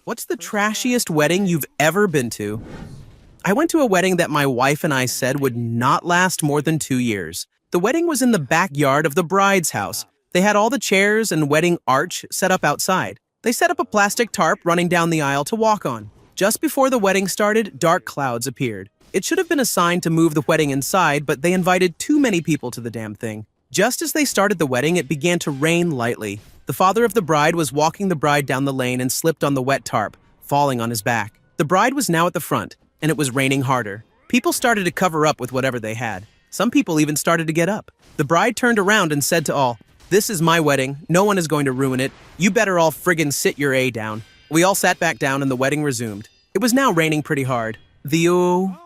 What's the trashiest wedding you've ever been to? I went to a wedding that my wife and I said would not last more than 2 years. The wedding was in the backyard of the bride's house. They had all the chairs and wedding arch set up outside. They set up a plastic tarp running down the aisle to walk on. Just before the wedding started, dark clouds appeared. It should have been a sign to move the wedding inside, but they invited too many people to the damn thing. Just as they started the wedding, it began to rain lightly. The father of the bride was walking the bride down the lane and slipped on the wet tarp, falling on his back. The bride was now at the front, and it was raining harder. People started to cover up with whatever they had. Some people even started to get up. The bride turned around and said to all, "This is my wedding. No one is going to ruin it. You better all friggin' sit your A down." We all sat back down and the wedding resumed. It was now raining pretty hard. The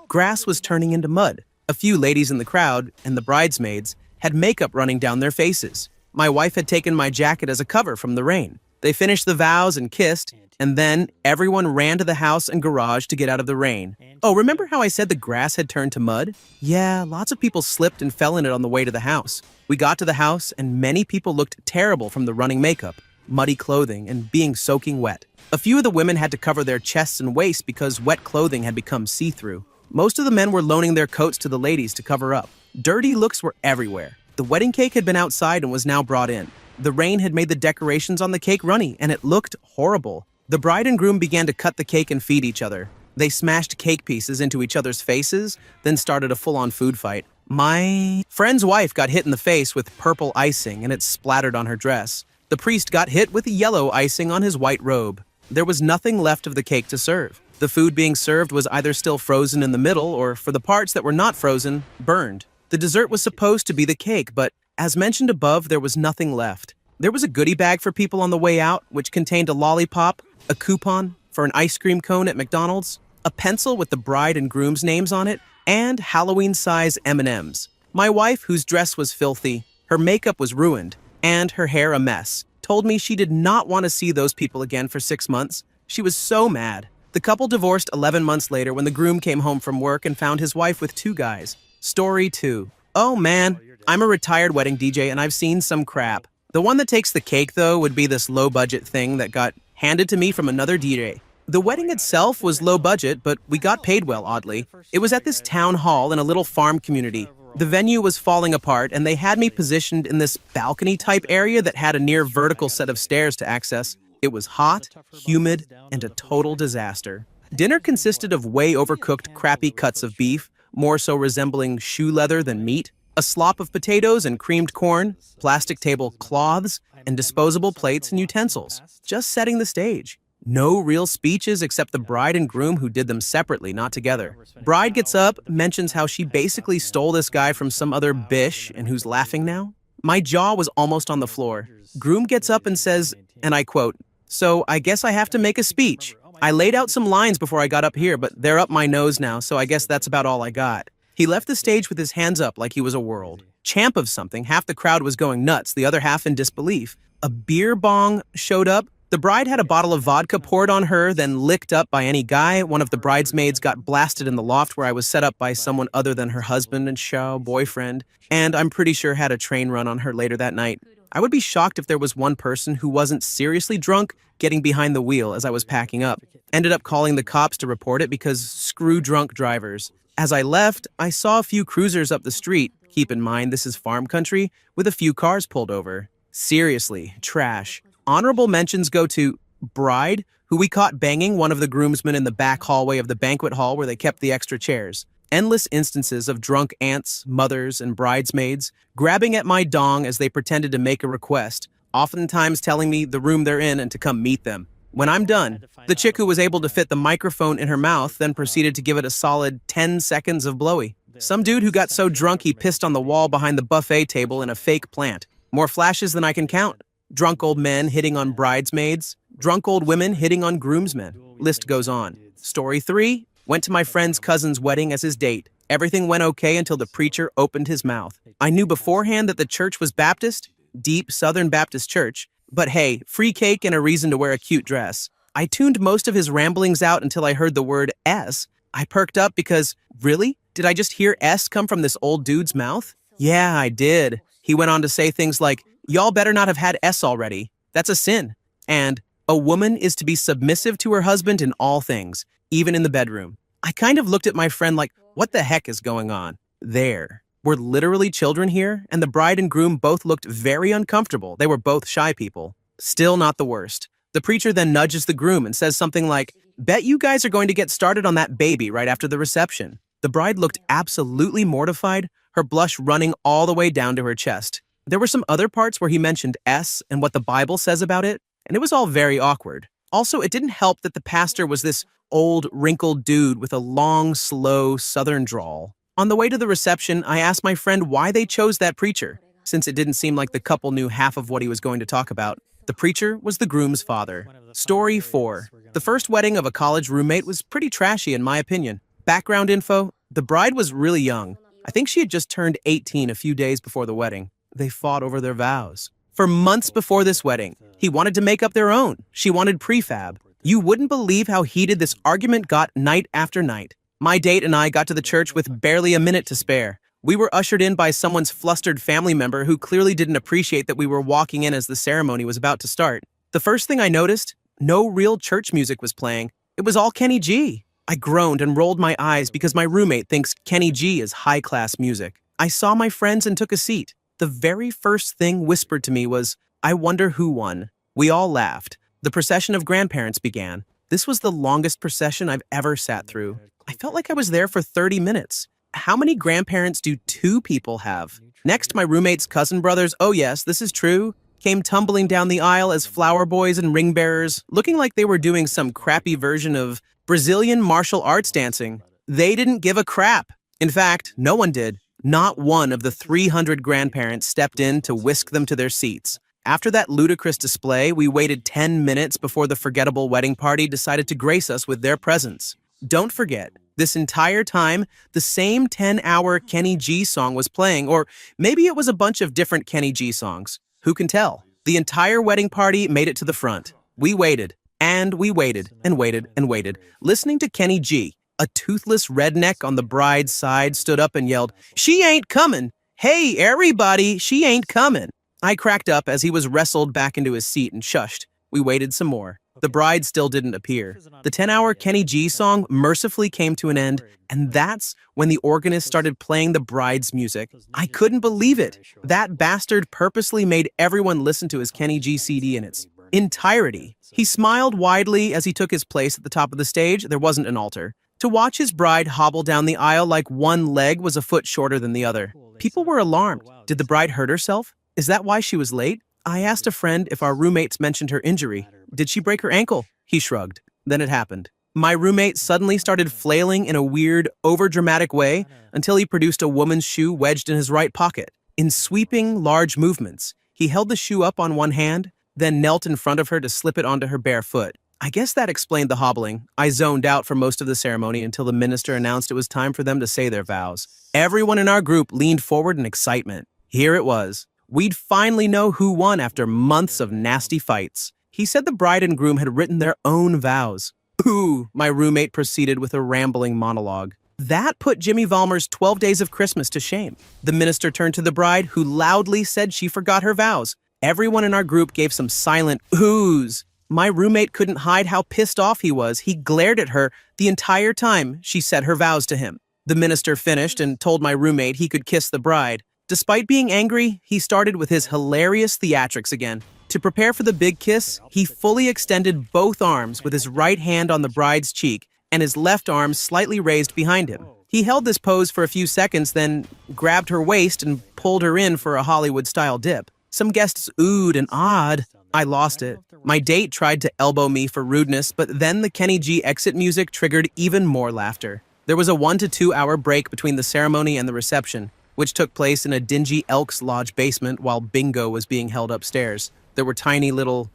grass was turning into mud. A few ladies in the crowd, and the bridesmaids, had makeup running down their faces. My wife had taken my jacket as a cover from the rain. They finished the vows and kissed, and then everyone ran to the house and garage to get out of the rain. Oh, remember how I said the grass had turned to mud? Yeah, lots of people slipped and fell in it on the way to the house. We got to the house, and many people looked terrible from the running makeup, muddy clothing, and being soaking wet. A few of the women had to cover their chests and waists because wet clothing had become see-through. Most of the men were loaning their coats to the ladies to cover up. Dirty looks were everywhere. The wedding cake had been outside and was now brought in. The rain had made the decorations on the cake runny, and it looked horrible. The bride and groom began to cut the cake and feed each other. They smashed cake pieces into each other's faces, then started a full-on food fight. My friend's wife got hit in the face with purple icing, and it splattered on her dress. The priest got hit with yellow icing on his white robe. There was nothing left of the cake to serve. The food being served was either still frozen in the middle, or for the parts that were not frozen, burned. The dessert was supposed to be the cake, but as mentioned above, there was nothing left. There was a goodie bag for people on the way out, which contained a lollipop, a coupon for an ice cream cone at McDonald's, a pencil with the bride and groom's names on it, and Halloween-size M&Ms. My wife, whose dress was filthy, her makeup was ruined, and her hair a mess, told me she did not want to see those people again for 6 months. She was so mad. The couple divorced 11 months later when the groom came home from work and found his wife with 2 guys. Story 2. Oh man, I'm a retired wedding DJ and I've seen some crap. The one that takes the cake, though, would be this low-budget thing that got handed to me from another DJ. The wedding itself was low budget, but we got paid well, oddly. It was at this town hall in a little farm community. The venue was falling apart, and they had me positioned in this balcony-type area that had a near-vertical set of stairs to access. It was hot, humid, and a total disaster. Dinner consisted of way overcooked, crappy cuts of beef, more so resembling shoe leather than meat, a slop of potatoes and creamed corn, plastic table cloths, and disposable plates and utensils, just setting the stage. No real speeches except the bride and groom who did them separately, not together. Bride gets up, mentions how she basically stole this guy from some other bish and who's laughing now. My jaw was almost on the floor. Groom gets up and says, and I quote, "So I guess I have to make a speech. I laid out some lines before I got up here, but they're up my nose now, so I guess that's about all I got." He left the stage with his hands up like he was a world champ of something. Half the crowd was going nuts, the other half in disbelief. A beer bong showed up. The bride had a bottle of vodka poured on her, then licked up by any guy. One of the bridesmaids got blasted in the loft where I was set up by someone other than her husband and show boyfriend, and I'm pretty sure had a train run on her later that night. I would be shocked if there was one person who wasn't seriously drunk getting behind the wheel as I was packing up. Ended up calling the cops to report it because screw drunk drivers. As I left, I saw a few cruisers up the street. Keep in mind, this is farm country, with a few cars pulled over. Seriously, trash. Honorable mentions go to bride, who we caught banging one of the groomsmen in the back hallway of the banquet hall where they kept the extra chairs. Endless instances of drunk aunts, mothers, and bridesmaids grabbing at my dong as they pretended to make a request, oftentimes telling me the room they're in and to come meet them. When I'm done, the chick who was able to fit the microphone in her mouth then proceeded to give it a solid 10 seconds of blowy. Some dude who got so drunk he pissed on the wall behind the buffet table in a fake plant. More flashes than I can count. Drunk old men hitting on bridesmaids. Drunk old women hitting on groomsmen. List goes on. Story 3. Went to my friend's cousin's wedding as his date. Everything went okay until the preacher opened his mouth. I knew beforehand that the church was Baptist, deep Southern Baptist church, but hey, free cake and a reason to wear a cute dress. I tuned most of his ramblings out until I heard the word S. I perked up because, really? Did I just hear S come from this old dude's mouth? Yeah, I did. He went on to say things like, "Y'all better not have had S already. That's a sin." And, A woman is to be submissive to her husband in all things, even in the bedroom. I kind of looked at my friend like, what the heck is going on? There were literally children here, and the bride and groom both looked very uncomfortable. They were both shy people. Still not the worst. The preacher then nudges the groom and says something like, bet you guys are going to get started on that baby right after the reception. The bride looked absolutely mortified, her blush running all the way down to her chest. There were some other parts where he mentioned S and what the Bible says about it, and it was all very awkward. Also, it didn't help that the pastor was this old, wrinkled dude with a long, slow southern drawl. On the way to the reception, I asked my friend why they chose that preacher, since it didn't seem like the couple knew half of what he was going to talk about. The preacher was the groom's father. Story 4. The first wedding of a college roommate was pretty trashy in my opinion. Background info, the bride was really young. I think she had just turned 18 a few days before the wedding. They fought over their vows. For months before this wedding, he wanted to make up their own. She wanted prefab. You wouldn't believe how heated this argument got night after night. My date and I got to the church with barely a minute to spare. We were ushered in by someone's flustered family member who clearly didn't appreciate that we were walking in as the ceremony was about to start. The first thing I noticed, no real church music was playing. It was all Kenny G. I groaned and rolled my eyes because my roommate thinks Kenny G is high-class music. I saw my friends and took a seat. The very first thing whispered to me was, I wonder who won. We all laughed. The procession of grandparents began. This was the longest procession I've ever sat through. I felt like I was there for 30 minutes. How many grandparents do 2 people have? Next, my roommate's cousin brothers, oh yes, this is true, came tumbling down the aisle as flower boys and ring bearers, looking like they were doing some crappy version of Brazilian martial arts dancing. They didn't give a crap. In fact, no one did. Not one of the 300 grandparents stepped in to whisk them to their seats. After that ludicrous display, we waited 10 minutes before the forgettable wedding party decided to grace us with their presence. Don't forget, this entire time, the same 10-hour Kenny G song was playing, or maybe it was a bunch of different Kenny G songs. Who can tell? The entire wedding party made it to the front. We waited, and we waited, and waited, and waited, listening to Kenny G. A toothless redneck on the bride's side stood up and yelled, "She ain't coming! Hey, everybody, she ain't coming!" I cracked up as he was wrestled back into his seat and shushed. We waited some more. The bride still didn't appear. The 10-hour Kenny G song mercifully came to an end, and that's when the organist started playing the bride's music. I couldn't believe it. That bastard purposely made everyone listen to his Kenny G CD in its entirety. He smiled widely as he took his place at the top of the stage. There wasn't an altar. To watch his bride hobble down the aisle like one leg was a foot shorter than the other. People were alarmed. Did the bride hurt herself? Is that why she was late? I asked a friend if our roommates mentioned her injury. Did she break her ankle? He shrugged. Then it happened. My roommate suddenly started flailing in a weird, overdramatic way until he produced a woman's shoe wedged in his right pocket. In sweeping, large movements, he held the shoe up on one hand, then knelt in front of her to slip it onto her bare foot. I guess that explained the hobbling. I zoned out for most of the ceremony until the minister announced it was time for them to say their vows. Everyone in our group leaned forward in excitement. Here it was. We'd finally know who won after months of nasty fights. He said the bride and groom had written their own vows. Ooh, my roommate proceeded with a rambling monologue. That put Jimmy Valmer's 12 Days of Christmas to shame. The minister turned to the bride, who loudly said she forgot her vows. Everyone in our group gave some silent oohs. My roommate couldn't hide how pissed off he was. He glared at her the entire time she said her vows to him. The minister finished and told my roommate he could kiss the bride. Despite being angry, he started with his hilarious theatrics again. To prepare for the big kiss, he fully extended both arms with his right hand on the bride's cheek and his left arm slightly raised behind him. He held this pose for a few seconds, then grabbed her waist and pulled her in for a Hollywood-style dip. Some guests oohed and awed. I lost it. My date tried to elbow me for rudeness, but then the Kenny G exit music triggered even more laughter. There was a 1 to 2 hour break between the ceremony and the reception, which took place in a dingy Elks Lodge basement while bingo was being held upstairs. There were tiny little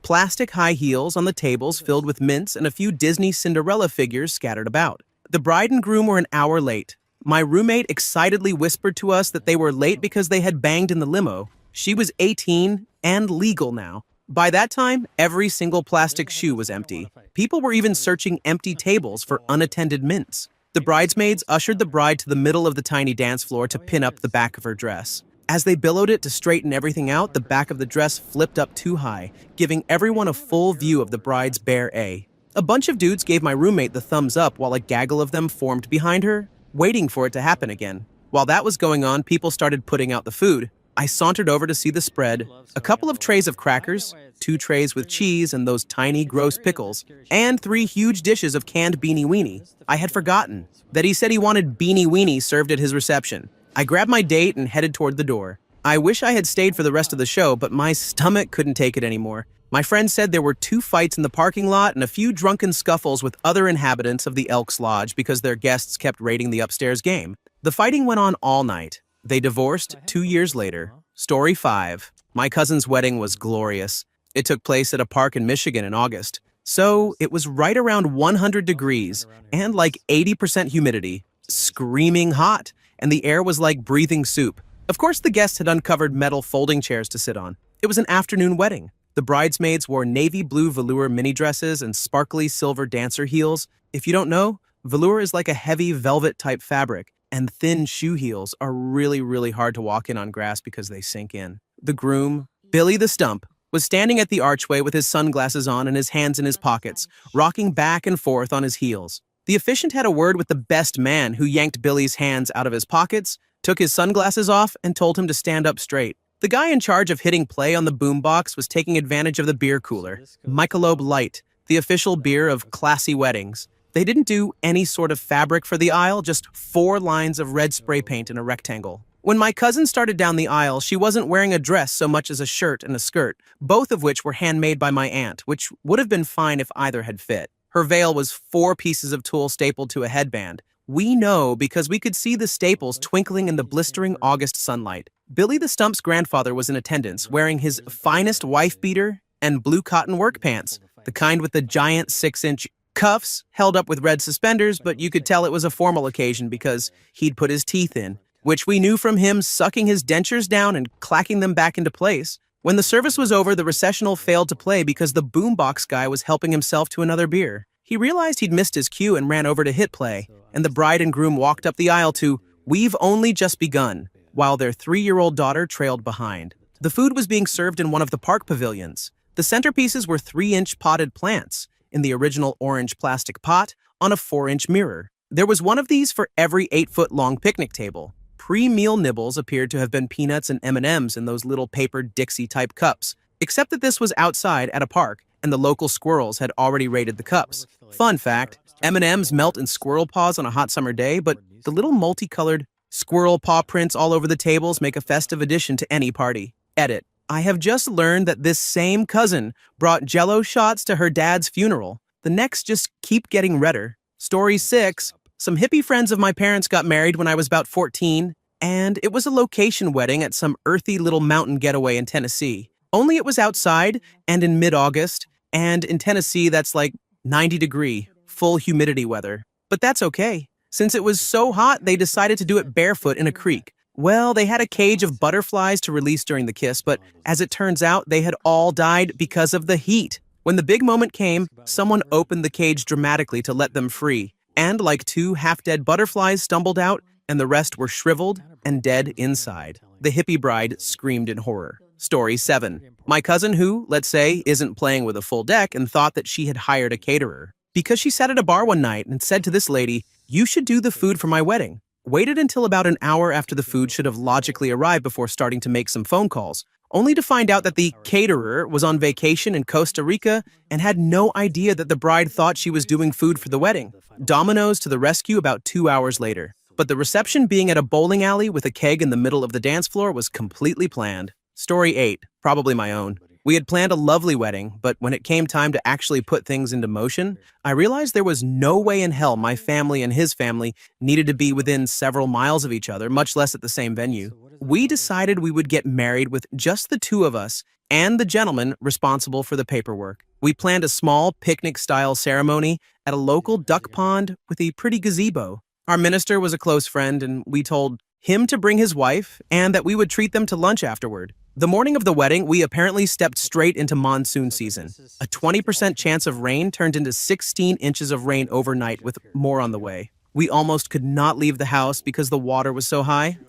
plastic high heels on the tables filled with mints and a few Disney Cinderella figures scattered about. The bride and groom were an hour late. My roommate excitedly whispered to us that they were late because they had banged in the limo. She was 18 and legal now. By that time, every single plastic shoe was empty. People were even searching empty tables for unattended mints. The bridesmaids ushered the bride to the middle of the tiny dance floor to pin up the back of her dress. As they billowed it to straighten everything out, the back of the dress flipped up too high, giving everyone a full view of the bride's bare A. A bunch of dudes gave my roommate the thumbs up while a gaggle of them formed behind her, waiting for it to happen again. While that was going on, people started putting out the food. I sauntered over to see the spread, a couple of trays of crackers, 2 trays with cheese and those tiny, gross pickles, and 3 huge dishes of canned beanie weenie. I had forgotten that he said he wanted beanie weenie served at his reception. I grabbed my date and headed toward the door. I wish I had stayed for the rest of the show, but my stomach couldn't take it anymore. My friend said there were 2 fights in the parking lot and a few drunken scuffles with other inhabitants of the Elks Lodge because their guests kept raiding the upstairs game. The fighting went on all night. They divorced 2 years later. Story 5. My cousin's wedding was glorious. It took place at a park in Michigan in August. So it was right around 100 degrees and like 80% humidity. Screaming hot. And the air was like breathing soup. Of course, the guests had uncovered metal folding chairs to sit on. It was an afternoon wedding. The bridesmaids wore navy blue velour mini dresses and sparkly silver dancer heels. If you don't know, velour is like a heavy velvet-type fabric, and thin shoe heels are really hard to walk in on grass because they sink in. The groom, Billy the Stump, was standing at the archway with his sunglasses on and his hands in his pockets, rocking back and forth on his heels. The officiant had a word with the best man, who yanked Billy's hands out of his pockets, took his sunglasses off, and told him to stand up straight. The guy in charge of hitting play on the boombox was taking advantage of the beer cooler, Michelob Light, the official beer of classy weddings. They didn't do any sort of fabric for the aisle, just 4 lines of red spray paint in a rectangle. When my cousin started down the aisle, she wasn't wearing a dress so much as a shirt and a skirt, both of which were handmade by my aunt, which would have been fine if either had fit. Her veil was 4 pieces of tulle stapled to a headband. We know because we could see the staples twinkling in the blistering August sunlight. Billy the Stump's grandfather was in attendance, wearing his finest wife beater and blue cotton work pants, the kind with the giant 6-inch cuffs held up with red suspenders, but you could tell it was a formal occasion because he'd put his teeth in, which we knew from him sucking his dentures down and clacking them back into place. When the service was over, the recessional failed to play because the boombox guy was helping himself to another beer. He realized he'd missed his cue and ran over to hit play, and the bride and groom walked up the aisle to "We've Only Just Begun," while their 3-year-old daughter trailed behind. The food was being served in one of the park pavilions. The centerpieces were 3-inch potted plants, in the original orange plastic pot, on a 4-inch mirror. There was one of these for every 8-foot-long picnic table. Pre-meal nibbles appeared to have been peanuts and M&Ms in those little paper Dixie-type cups, except that this was outside at a park, and the local squirrels had already raided the cups. Fun fact, M&Ms melt in squirrel paws on a hot summer day, but the little multicolored squirrel paw prints all over the tables make a festive addition to any party. Edit. I have just learned that this same cousin brought Jell-O shots to her dad's funeral. The necks just keep getting redder. Story 6. Some hippie friends of my parents got married when I was about 14, and it was a location wedding at some earthy little mountain getaway in Tennessee. Only it was outside and in mid-August, and in Tennessee that's like 90-degree, full humidity weather. But that's okay. Since it was so hot, they decided to do it barefoot in a creek. Well, they had a cage of butterflies to release during the kiss, but as it turns out, they had all died because of the heat. When the big moment came, someone opened the cage dramatically to let them free, and like 2 half-dead butterflies stumbled out, and the rest were shriveled and dead inside. The hippie bride screamed in horror. Story 7. My cousin who, let's say, isn't playing with a full deck and thought that she had hired a caterer. Because she sat at a bar one night and said to this lady, "You should do the food for my wedding." Waited until about an hour after the food should have logically arrived before starting to make some phone calls, only to find out that the caterer was on vacation in Costa Rica and had no idea that the bride thought she was doing food for the wedding. Dominoes to the rescue about 2 hours later. But the reception being at a bowling alley with a keg in the middle of the dance floor was completely planned. Story 8, probably my own. We had planned a lovely wedding, but when it came time to actually put things into motion, I realized there was no way in hell my family and his family needed to be within several miles of each other, much less at the same venue. We decided we would get married with just the 2 of us and the gentleman responsible for the paperwork. We planned a small picnic-style ceremony at a local duck pond with a pretty gazebo. Our minister was a close friend, and we told him to bring his wife and that we would treat them to lunch afterward. The morning of the wedding, we apparently stepped straight into monsoon season. A 20% chance of rain turned into 16 inches of rain overnight with more on the way. We almost could not leave the house because the water was so high.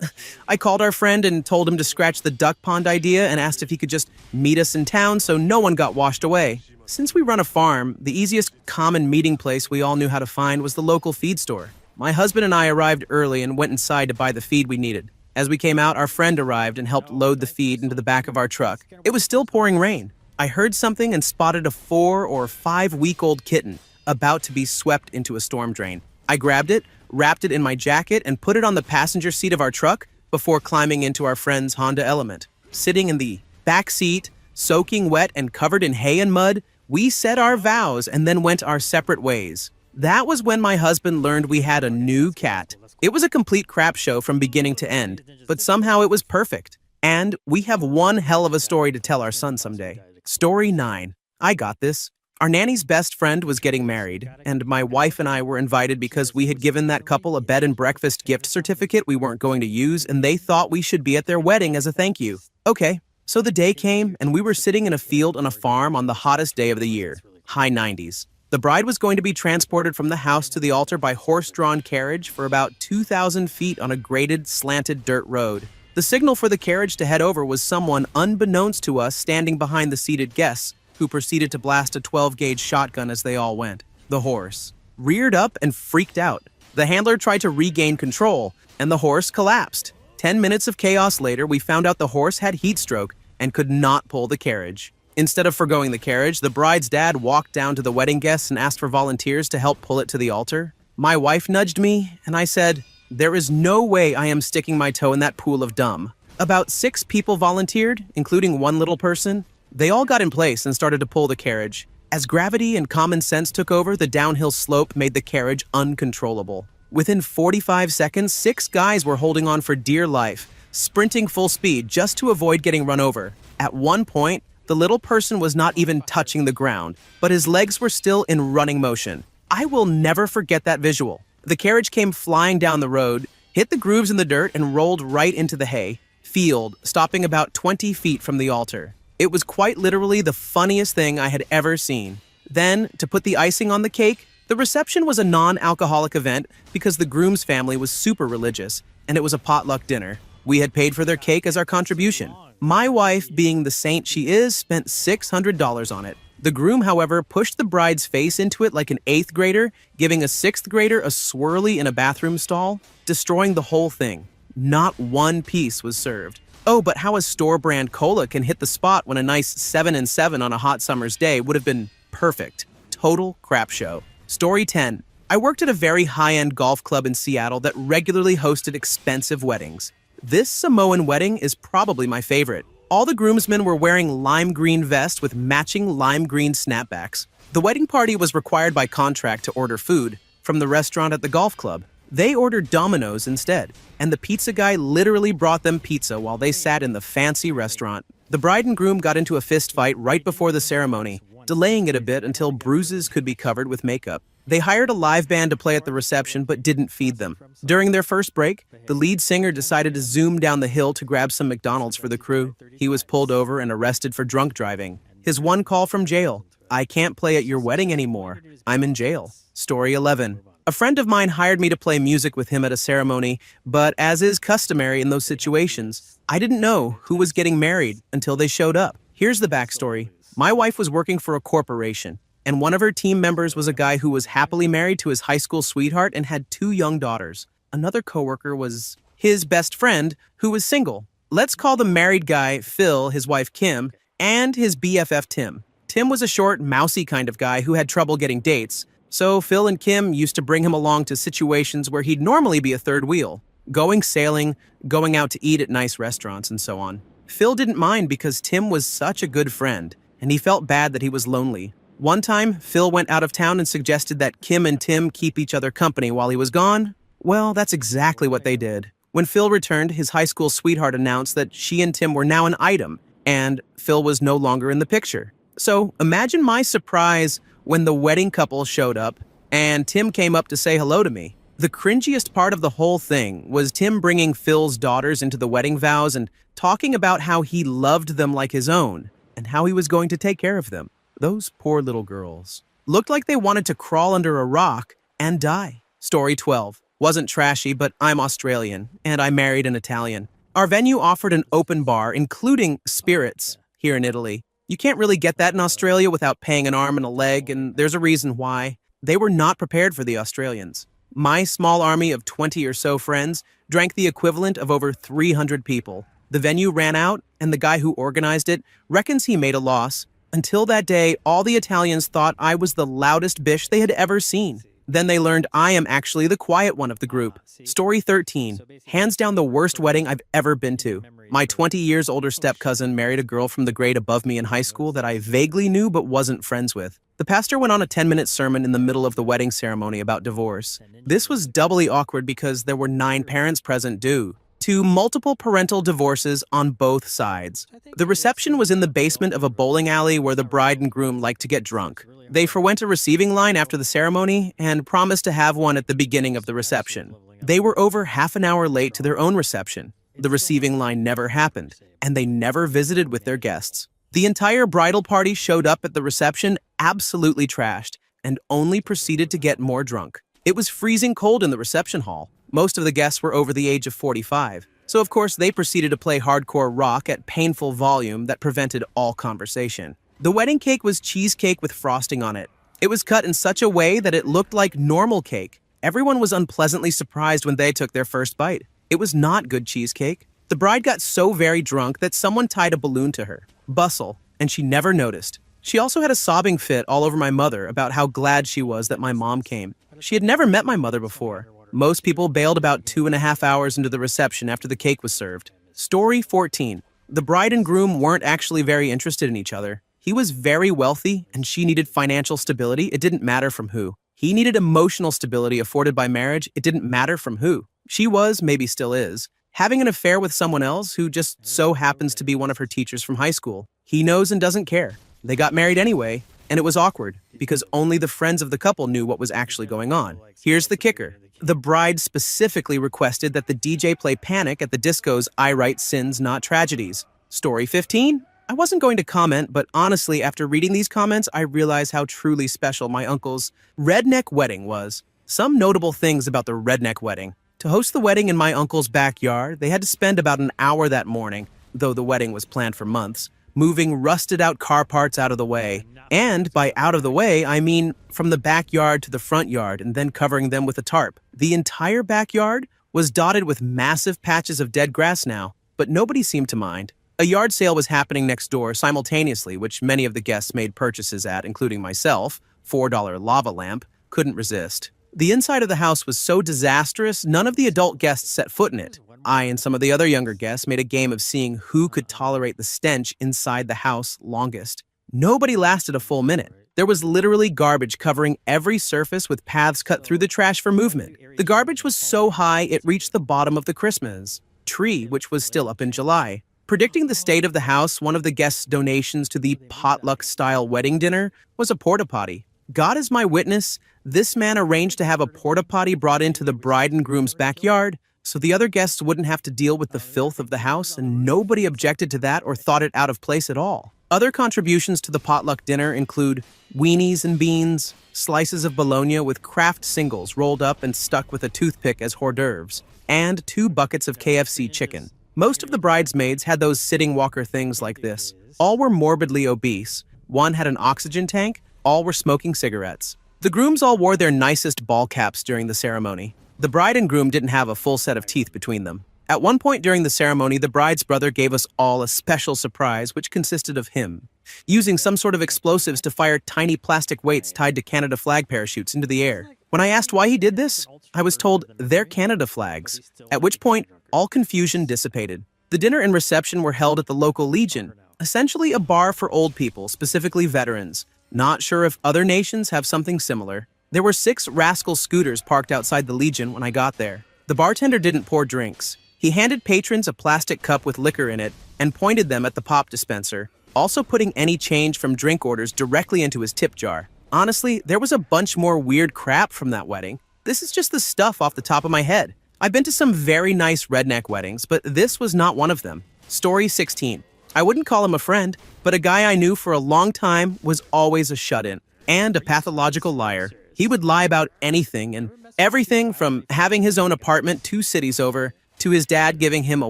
I called our friend and told him to scratch the duck pond idea and asked if he could just meet us in town so no one got washed away. Since we run a farm, the easiest common meeting place we all knew how to find was the local feed store. My husband and I arrived early and went inside to buy the feed we needed. As we came out, our friend arrived and helped load the feed into the back of our truck. It was still pouring rain. I heard something and spotted a 4 or 5 week-old kitten about to be swept into a storm drain. I grabbed it, wrapped it in my jacket, and put it on the passenger seat of our truck before climbing into our friend's Honda Element. Sitting in the back seat, soaking wet and covered in hay and mud, we said our vows and then went our separate ways. That was when my husband learned we had a new cat. It was a complete crap show from beginning to end, but somehow it was perfect. And we have one hell of a story to tell our son someday. Story 9. I got this. Our nanny's best friend was getting married, and my wife and I were invited because we had given that couple a bed and breakfast gift certificate we weren't going to use, and they thought we should be at their wedding as a thank you. Okay, so the day came, and we were sitting in a field on a farm on the hottest day of the year, high 90s. The bride was going to be transported from the house to the altar by horse-drawn carriage for about 2,000 feet on a graded, slanted dirt road. The signal for the carriage to head over was someone unbeknownst to us standing behind the seated guests, who proceeded to blast a 12-gauge shotgun as they all went. The horse reared up and freaked out. The handler tried to regain control, and the horse collapsed. 10 minutes of chaos later, we found out the horse had heat stroke and could not pull the carriage. Instead of forgoing the carriage, the bride's dad walked down to the wedding guests and asked for volunteers to help pull it to the altar. My wife nudged me, and I said, "There is no way I am sticking my toe in that pool of dumb." About 6 people volunteered, including one little person. They all got in place and started to pull the carriage. As gravity and common sense took over, the downhill slope made the carriage uncontrollable. Within 45 seconds, 6 guys were holding on for dear life, sprinting full speed just to avoid getting run over. At one point, the little person was not even touching the ground, but his legs were still in running motion. I will never forget that visual. The carriage came flying down the road, hit the grooves in the dirt, and rolled right into the hay field, stopping about 20 feet from the altar. It was quite literally the funniest thing I had ever seen. Then, to put the icing on the cake, the reception was a non-alcoholic event because the groom's family was super religious, and it was a potluck dinner. We had paid for their cake as our contribution. My wife, being the saint she is, spent $600 on it. The groom, however, pushed the bride's face into it like an 8th grader, giving a 6th grader a swirly in a bathroom stall, destroying the whole thing. Not one piece was served. Oh, but how a store-brand cola can hit the spot when a nice 7 and 7 on a hot summer's day would have been perfect. Total crap show. Story 10. I worked at a very high-end golf club in Seattle that regularly hosted expensive weddings. This Samoan wedding is probably my favorite. All the groomsmen were wearing lime green vests with matching lime green snapbacks. The wedding party was required by contract to order food from the restaurant at the golf club. They ordered Domino's instead, and the pizza guy literally brought them pizza while they sat in the fancy restaurant. The bride and groom got into a fist fight right before the ceremony, delaying it a bit until bruises could be covered with makeup. They hired a live band to play at the reception but didn't feed them. During their first break, the lead singer decided to zoom down the hill to grab some McDonald's for the crew. He was pulled over and arrested for drunk driving. His one call from jail: "I can't play at your wedding anymore. I'm in jail." Story 11. A friend of mine hired me to play music with him at a ceremony, but as is customary in those situations, I didn't know who was getting married until they showed up. Here's the backstory. My wife was working for a corporation, and one of her team members was a guy who was happily married to his high school sweetheart and had 2 young daughters. Another coworker was his best friend, who was single. Let's call the married guy Phil, his wife Kim, and his BFF Tim. Tim was a short, mousy kind of guy who had trouble getting dates, so Phil and Kim used to bring him along to situations where he'd normally be a third wheel, going sailing, going out to eat at nice restaurants, and so on. Phil didn't mind because Tim was such a good friend, and he felt bad that he was lonely. One time, Phil went out of town and suggested that Kim and Tim keep each other company while he was gone. Well, that's exactly what they did. When Phil returned, his high school sweetheart announced that she and Tim were now an item, and Phil was no longer in the picture. So imagine my surprise when the wedding couple showed up and Tim came up to say hello to me. The cringiest part of the whole thing was Tim bringing Phil's daughters into the wedding vows and talking about how he loved them like his own and how he was going to take care of them. Those poor little girls looked like they wanted to crawl under a rock and die. Story 12. Wasn't trashy, but I'm Australian, and I married an Italian. Our venue offered an open bar, including spirits, here in Italy. You can't really get that in Australia without paying an arm and a leg, and there's a reason why. They were not prepared for the Australians. My small army of 20 or so friends drank the equivalent of over 300 people. The venue ran out, and the guy who organized it reckons he made a loss. Until that day, all the Italians thought I was the loudest bitch they had ever seen. Then they learned I am actually the quiet one of the group. Story 13. Hands down the worst wedding I've ever been to. My 20 years older step-cousin married a girl from the grade above me in high school that I vaguely knew but wasn't friends with. The pastor went on a 10-minute sermon in the middle of the wedding ceremony about divorce. This was doubly awkward because there were 9 parents present due to multiple parental divorces on both sides. The reception was in the basement of a bowling alley where the bride and groom liked to get drunk. They forwent a receiving line after the ceremony and promised to have one at the beginning of the reception. They were over half an hour late to their own reception. The receiving line never happened, and they never visited with their guests. The entire bridal party showed up at the reception absolutely trashed and only proceeded to get more drunk. It was freezing cold in the reception hall. Most of the guests were over the age of 45, so of course they proceeded to play hardcore rock at painful volume that prevented all conversation. The wedding cake was cheesecake with frosting on it. It was cut in such a way that it looked like normal cake. Everyone was unpleasantly surprised when they took their first bite. It was not good cheesecake. The bride got so very drunk that someone tied a balloon to her. Bustle, and she never noticed. She also had a sobbing fit all over my mother about how glad she was that my mom came. She had never met my mother before. Most people bailed about 2.5 hours into the reception after the cake was served. Story 14. The bride and groom weren't actually very interested in each other. He was very wealthy, and she needed financial stability. It didn't matter from who. He needed emotional stability afforded by marriage. It didn't matter from who. She was, maybe still is, having an affair with someone else who just so happens to be one of her teachers from high school. He knows and doesn't care. They got married anyway, and it was awkward because only the friends of the couple knew what was actually going on. Here's the kicker. The bride specifically requested that the DJ play Panic at the disco's I Write Sins, Not Tragedies. Story 15? I wasn't going to comment, but honestly, after reading these comments, I realized how truly special my uncle's redneck wedding was. Some notable things about the redneck wedding. To host the wedding in my uncle's backyard, they had to spend about an hour that morning, though the wedding was planned for months, moving rusted-out car parts out of the way. And by out of the way, I mean from the backyard to the front yard and then covering them with a tarp. The entire backyard was dotted with massive patches of dead grass now, but nobody seemed to mind. A yard sale was happening next door simultaneously, which many of the guests made purchases at, including myself. $4 lava lamp. Couldn't resist. The inside of the house was so disastrous, none of the adult guests set foot in it. I and some of the other younger guests made a game of seeing who could tolerate the stench inside the house longest. Nobody lasted a full minute. There was literally garbage covering every surface with paths cut through the trash for movement. The garbage was so high it reached the bottom of the Christmas tree, which was still up in July. Predicting the state of the house, one of the guests' donations to the potluck-style wedding dinner was a porta potty. God is my witness, this man arranged to have a porta potty brought into the bride and groom's backyard so the other guests wouldn't have to deal with the filth of the house, and nobody objected to that or thought it out of place at all. Other contributions to the potluck dinner include weenies and beans, slices of bologna with Kraft singles rolled up and stuck with a toothpick as hors d'oeuvres, and 2 buckets of KFC chicken. Most of the bridesmaids had those sitting walker things like this. All were morbidly obese. One had an oxygen tank. All were smoking cigarettes. The grooms all wore their nicest ball caps during the ceremony. The bride and groom didn't have a full set of teeth between them. At one point during the ceremony, the bride's brother gave us all a special surprise, which consisted of him using some sort of explosives to fire tiny plastic weights tied to Canada flag parachutes into the air. When I asked why he did this, I was told they're Canada flags, at which point all confusion dissipated. The dinner and reception were held at the local Legion, essentially a bar for old people, specifically veterans. Not sure if other nations have something similar. There were 6 rascal scooters parked outside the Legion when I got there. The bartender didn't pour drinks. He handed patrons a plastic cup with liquor in it and pointed them at the pop dispenser, also putting any change from drink orders directly into his tip jar. Honestly, there was a bunch more weird crap from that wedding. This is just the stuff off the top of my head. I've been to some very nice redneck weddings, but this was not one of them. Story 16. I wouldn't call him a friend, but a guy I knew for a long time was always a shut-in and a pathological liar. He would lie about anything and everything, from having his own apartment 2 cities over to his dad giving him a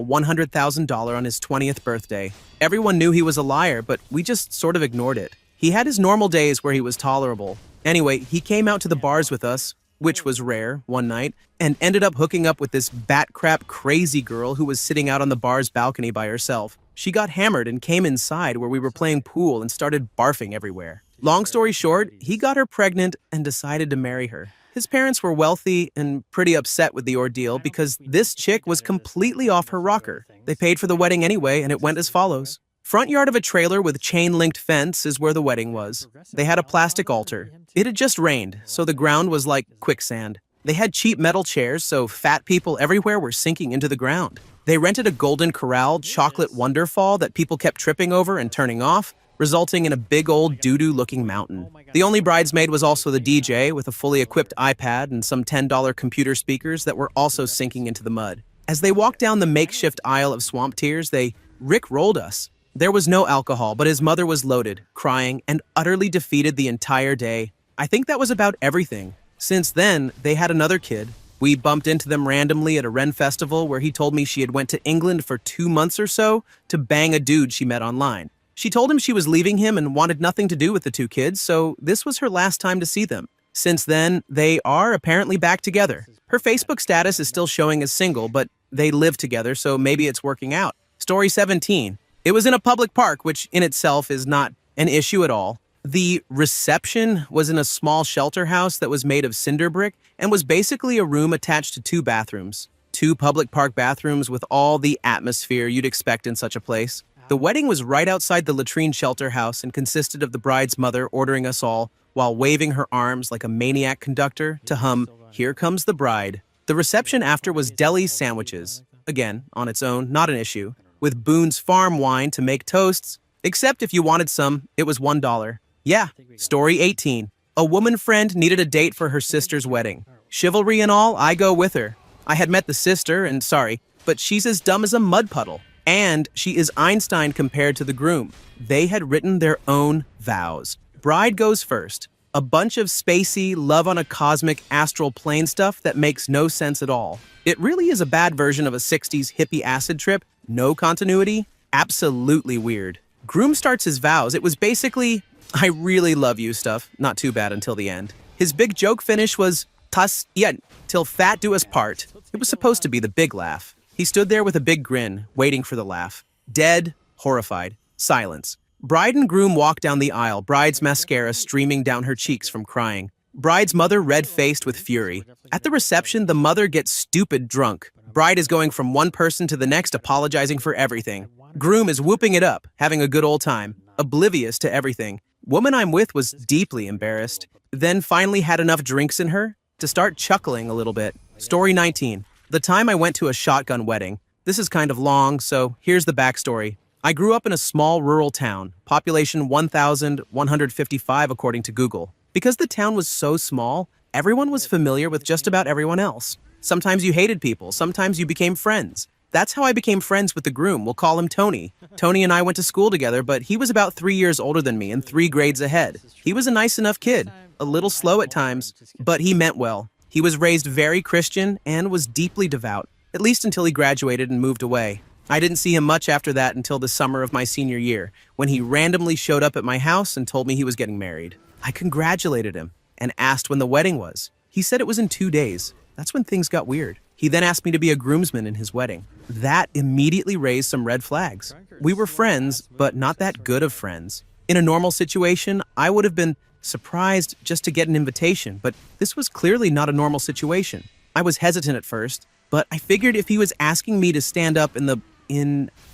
$100,000 on his 20th birthday. Everyone knew he was a liar, but we just sort of ignored it. He had his normal days where he was tolerable. Anyway, he came out to the bars with us, which was rare, one night, and ended up hooking up with this bat crap crazy girl who was sitting out on the bar's balcony by herself. She got hammered and came inside where we were playing pool and started barfing everywhere. Long story short, he got her pregnant and decided to marry her. His parents were wealthy and pretty upset with the ordeal because this chick was completely off her rocker. They paid for the wedding anyway, and it went as follows. Front yard of a trailer with chain-linked fence is where the wedding was. They had a plastic altar. It had just rained, so the ground was like quicksand. They had cheap metal chairs, so fat people everywhere were sinking into the ground. They rented a golden corral chocolate wonderfall that people kept tripping over and turning off, resulting in a big old doo-doo looking mountain. The only bridesmaid was also the DJ with a fully equipped iPad and some $10 computer speakers that were also sinking into the mud. As they walked down the makeshift aisle of swamp tears, they rick-rolled us. There was no alcohol, but his mother was loaded, crying, and utterly defeated the entire day. I think that was about everything. Since then, they had another kid. We bumped into them randomly at a Ren festival where he told me she had went to England for 2 months or so to bang a dude she met online. She told him she was leaving him and wanted nothing to do with the 2 kids, so this was her last time to see them. Since then, they are apparently back together. Her Facebook status is still showing as single, but they live together, so maybe it's working out. Story 17. It was in a public park, which in itself is not an issue at all. The reception was in a small shelter house that was made of cinder brick and was basically a room attached to 2 bathrooms. 2 public park bathrooms with all the atmosphere you'd expect in such a place. The wedding was right outside the latrine shelter house and consisted of the bride's mother ordering us all, while waving her arms like a maniac conductor, to hum "Here Comes the Bride." The reception after was deli sandwiches. Again, on its own, not an issue. With Boone's Farm wine to make toasts. Except if you wanted some, it was $1. Yeah, story 18. A woman friend needed a date for her sister's wedding. Chivalry and all, I go with her. I had met the sister, and sorry, but she's as dumb as a mud puddle. And she is Einstein compared to the groom. They had written their own vows. Bride goes first. A bunch of spacey, love on a cosmic astral plane stuff that makes no sense at all. It really is a bad version of a 60s hippie acid trip. No continuity. Absolutely weird. Groom starts his vows. It was basically, "I really love you" stuff. Not too bad until the end. His big joke finish was, "Tas, yeah, till fat do us part." It was supposed to be the big laugh. He stood there with a big grin, waiting for the laugh. Dead, horrified, silence. Bride and groom walk down the aisle, bride's mascara streaming down her cheeks from crying. Bride's mother red-faced with fury. At the reception, the mother gets stupid drunk. Bride is going from one person to the next, apologizing for everything. Groom is whooping it up, having a good old time, oblivious to everything. Woman I'm with was deeply embarrassed, then finally had enough drinks in her to start chuckling a little bit. Story 19. The time I went to a shotgun wedding. This is kind of long, so here's the backstory. I grew up in a small rural town, population 1,155 according to Google. Because the town was so small, everyone was familiar with just about everyone else. Sometimes you hated people, sometimes you became friends. That's how I became friends with the groom. We'll call him Tony. Tony and I went to school together, but he was about 3 years older than me and 3 grades ahead. He was a nice enough kid, a little slow at times, but he meant well. He was raised very Christian and was deeply devout, at least until he graduated and moved away. I didn't see him much after that until the summer of my senior year, when he randomly showed up at my house and told me he was getting married. I congratulated him and asked when the wedding was. He said it was in 2 days. That's when things got weird. He then asked me to be a groomsman in his wedding. That immediately raised some red flags. We were friends, but not that good of friends. In a normal situation, I would have been surprised just to get an invitation, but this was clearly not a normal situation. I was hesitant at first, but I figured if he was asking me to stand up in the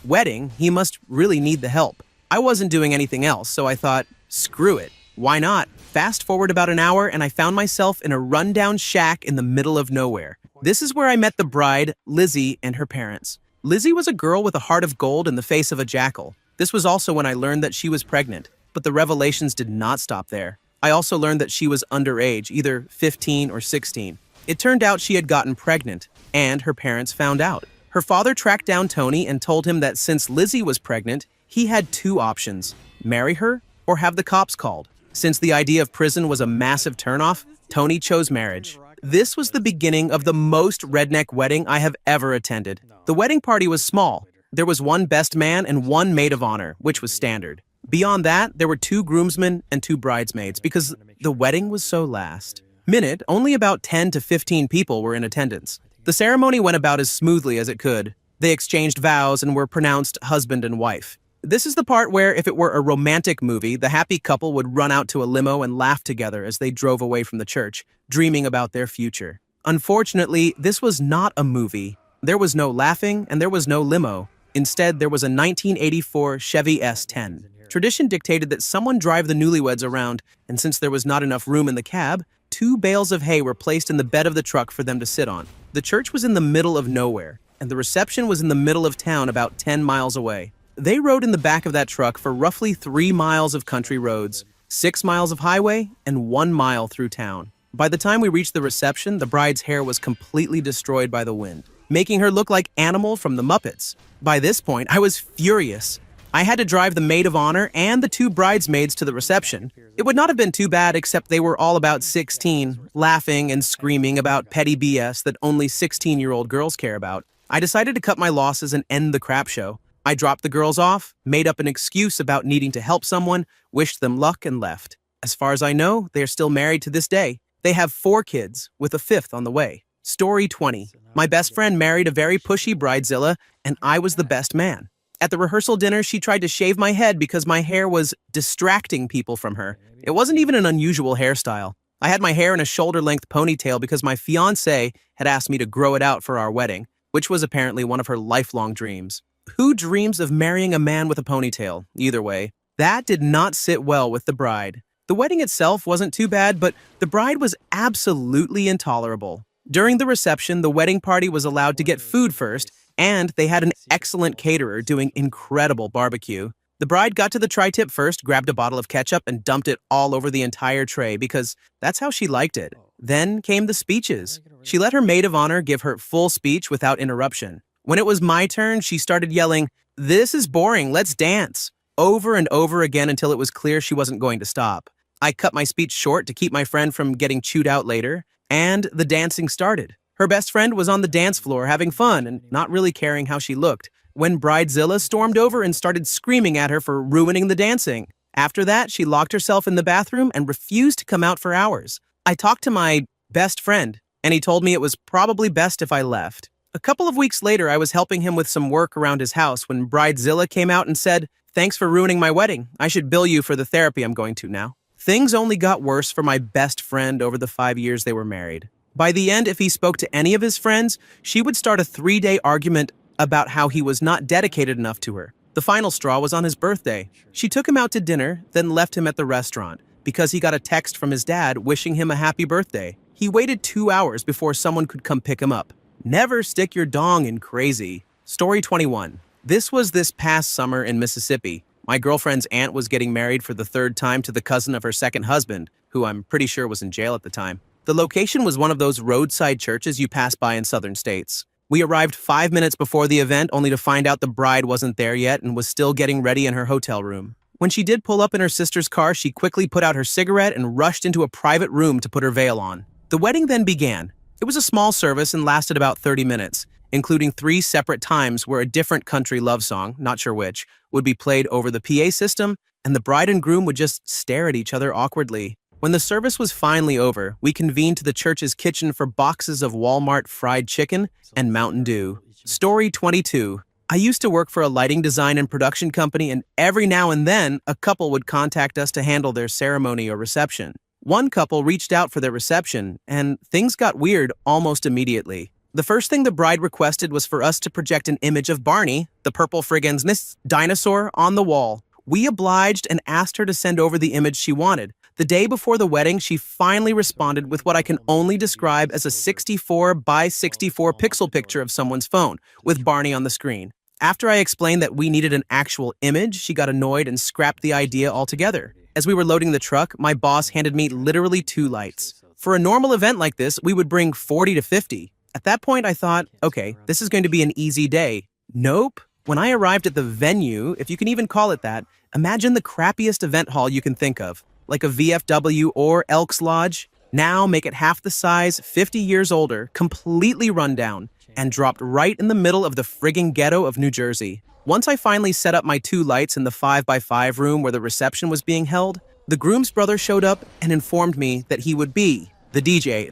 wedding, he must really need the help. I wasn't doing anything else, so I thought, screw it. Why not? Fast forward about an hour and I found myself in a rundown shack in the middle of nowhere. This is where I met the bride, Lizzie, and her parents. Lizzie was a girl with a heart of gold and the face of a jackal. This was also when I learned that she was pregnant, but the revelations did not stop there. I also learned that she was underage, either 15 or 16. It turned out she had gotten pregnant, and her parents found out. Her father tracked down Tony and told him that since Lizzie was pregnant, he had 2 options: marry her or have the cops called. Since the idea of prison was a massive turnoff, Tony chose marriage. This was the beginning of the most redneck wedding I have ever attended. The wedding party was small. There was one best man and one maid of honor, which was standard. Beyond that, there were 2 groomsmen and 2 bridesmaids because the wedding was so last minute, only about 10 to 15 people were in attendance. The ceremony went about as smoothly as it could. They exchanged vows and were pronounced husband and wife. This is the part where, if it were a romantic movie, the happy couple would run out to a limo and laugh together as they drove away from the church, dreaming about their future. Unfortunately, this was not a movie. There was no laughing and there was no limo. Instead, there was a 1984 Chevy S10. Tradition dictated that someone drive the newlyweds around, and since there was not enough room in the cab, 2 bales of hay were placed in the bed of the truck for them to sit on. The church was in the middle of nowhere, and the reception was in the middle of town about 10 miles away. They rode in the back of that truck for roughly 3 miles of country roads, 6 miles of highway, and 1 mile through town. By the time we reached the reception, the bride's hair was completely destroyed by the wind, making her look like Animal from the Muppets. By this point, I was furious. I had to drive the maid of honor and the 2 bridesmaids to the reception. It would not have been too bad, except they were all about 16, laughing and screaming about petty BS that only 16-year-old girls care about. I decided to cut my losses and end the crap show. I dropped the girls off, made up an excuse about needing to help someone, wished them luck, and left. As far as I know, they are still married to this day. They have 4 kids, with a 5th on the way. Story 20. My best friend married a very pushy bridezilla, and I was the best man. At the rehearsal dinner, she tried to shave my head because my hair was distracting people from her. It wasn't even an unusual hairstyle. I had my hair in a shoulder-length ponytail because my fiancé had asked me to grow it out for our wedding, which was apparently one of her lifelong dreams. Who dreams of marrying a man with a ponytail? Either way, that did not sit well with the bride. The wedding itself wasn't too bad, but the bride was absolutely intolerable. During the reception, the wedding party was allowed to get food first, and they had an excellent caterer doing incredible barbecue. The bride got to the tri-tip first, grabbed a bottle of ketchup, and dumped it all over the entire tray because that's how she liked it. Then came the speeches. She let her maid of honor give her full speech without interruption. When it was my turn, she started yelling, "This is boring, let's dance," over and over again until it was clear she wasn't going to stop. I cut my speech short to keep my friend from getting chewed out later, and the dancing started. Her best friend was on the dance floor having fun and not really caring how she looked, when Bridezilla stormed over and started screaming at her for ruining the dancing. After that, she locked herself in the bathroom and refused to come out for hours. I talked to my best friend, and he told me it was probably best if I left. A couple of weeks later, I was helping him with some work around his house when Bridezilla came out and said, "Thanks for ruining my wedding. I should bill you for the therapy I'm going to now." Things only got worse for my best friend over the 5 years they were married. By the end, if he spoke to any of his friends, she would start a 3-day argument about how he was not dedicated enough to her. The final straw was on his birthday. She took him out to dinner, then left him at the restaurant because he got a text from his dad wishing him a happy birthday. He waited 2 hours before someone could come pick him up. Never stick your dong in crazy. Story 21. This was this past summer in Mississippi. My girlfriend's aunt was getting married for the 3rd time to the cousin of her second husband, who I'm pretty sure was in jail at the time. The location was one of those roadside churches you pass by in southern states. We arrived 5 minutes before the event only to find out the bride wasn't there yet and was still getting ready in her hotel room. When she did pull up in her sister's car, she quickly put out her cigarette and rushed into a private room to put her veil on. The wedding then began. It was a small service and lasted about 30 minutes, including 3 separate times where a different country love song, not sure which, would be played over the PA system, and the bride and groom would just stare at each other awkwardly. When the service was finally over, we convened to the church's kitchen for boxes of Walmart fried chicken and Mountain Dew. Story 22. I used to work for a lighting design and production company, and every now and then, a couple would contact us to handle their ceremony or reception. One couple reached out for their reception, and things got weird almost immediately. The first thing the bride requested was for us to project an image of Barney, the purple friggins' dinosaur, on the wall. We obliged and asked her to send over the image she wanted. The day before the wedding, she finally responded with what I can only describe as a 64 by 64 pixel picture of someone's phone, with Barney on the screen. After I explained that we needed an actual image, she got annoyed and scrapped the idea altogether. As we were loading the truck, my boss handed me literally 2 lights. For a normal event like this, we would bring 40 to 50. At that point, I thought, okay, this is going to be an easy day. Nope. When I arrived at the venue, if you can even call it that, imagine the crappiest event hall you can think of, like a VFW or Elks Lodge. Now make it half the size, 50 years older, completely run down, and dropped right in the middle of the frigging ghetto of New Jersey. Once I finally set up my 2 lights in the 5x5 room where the reception was being held, the groom's brother showed up and informed me that he would be the DJ.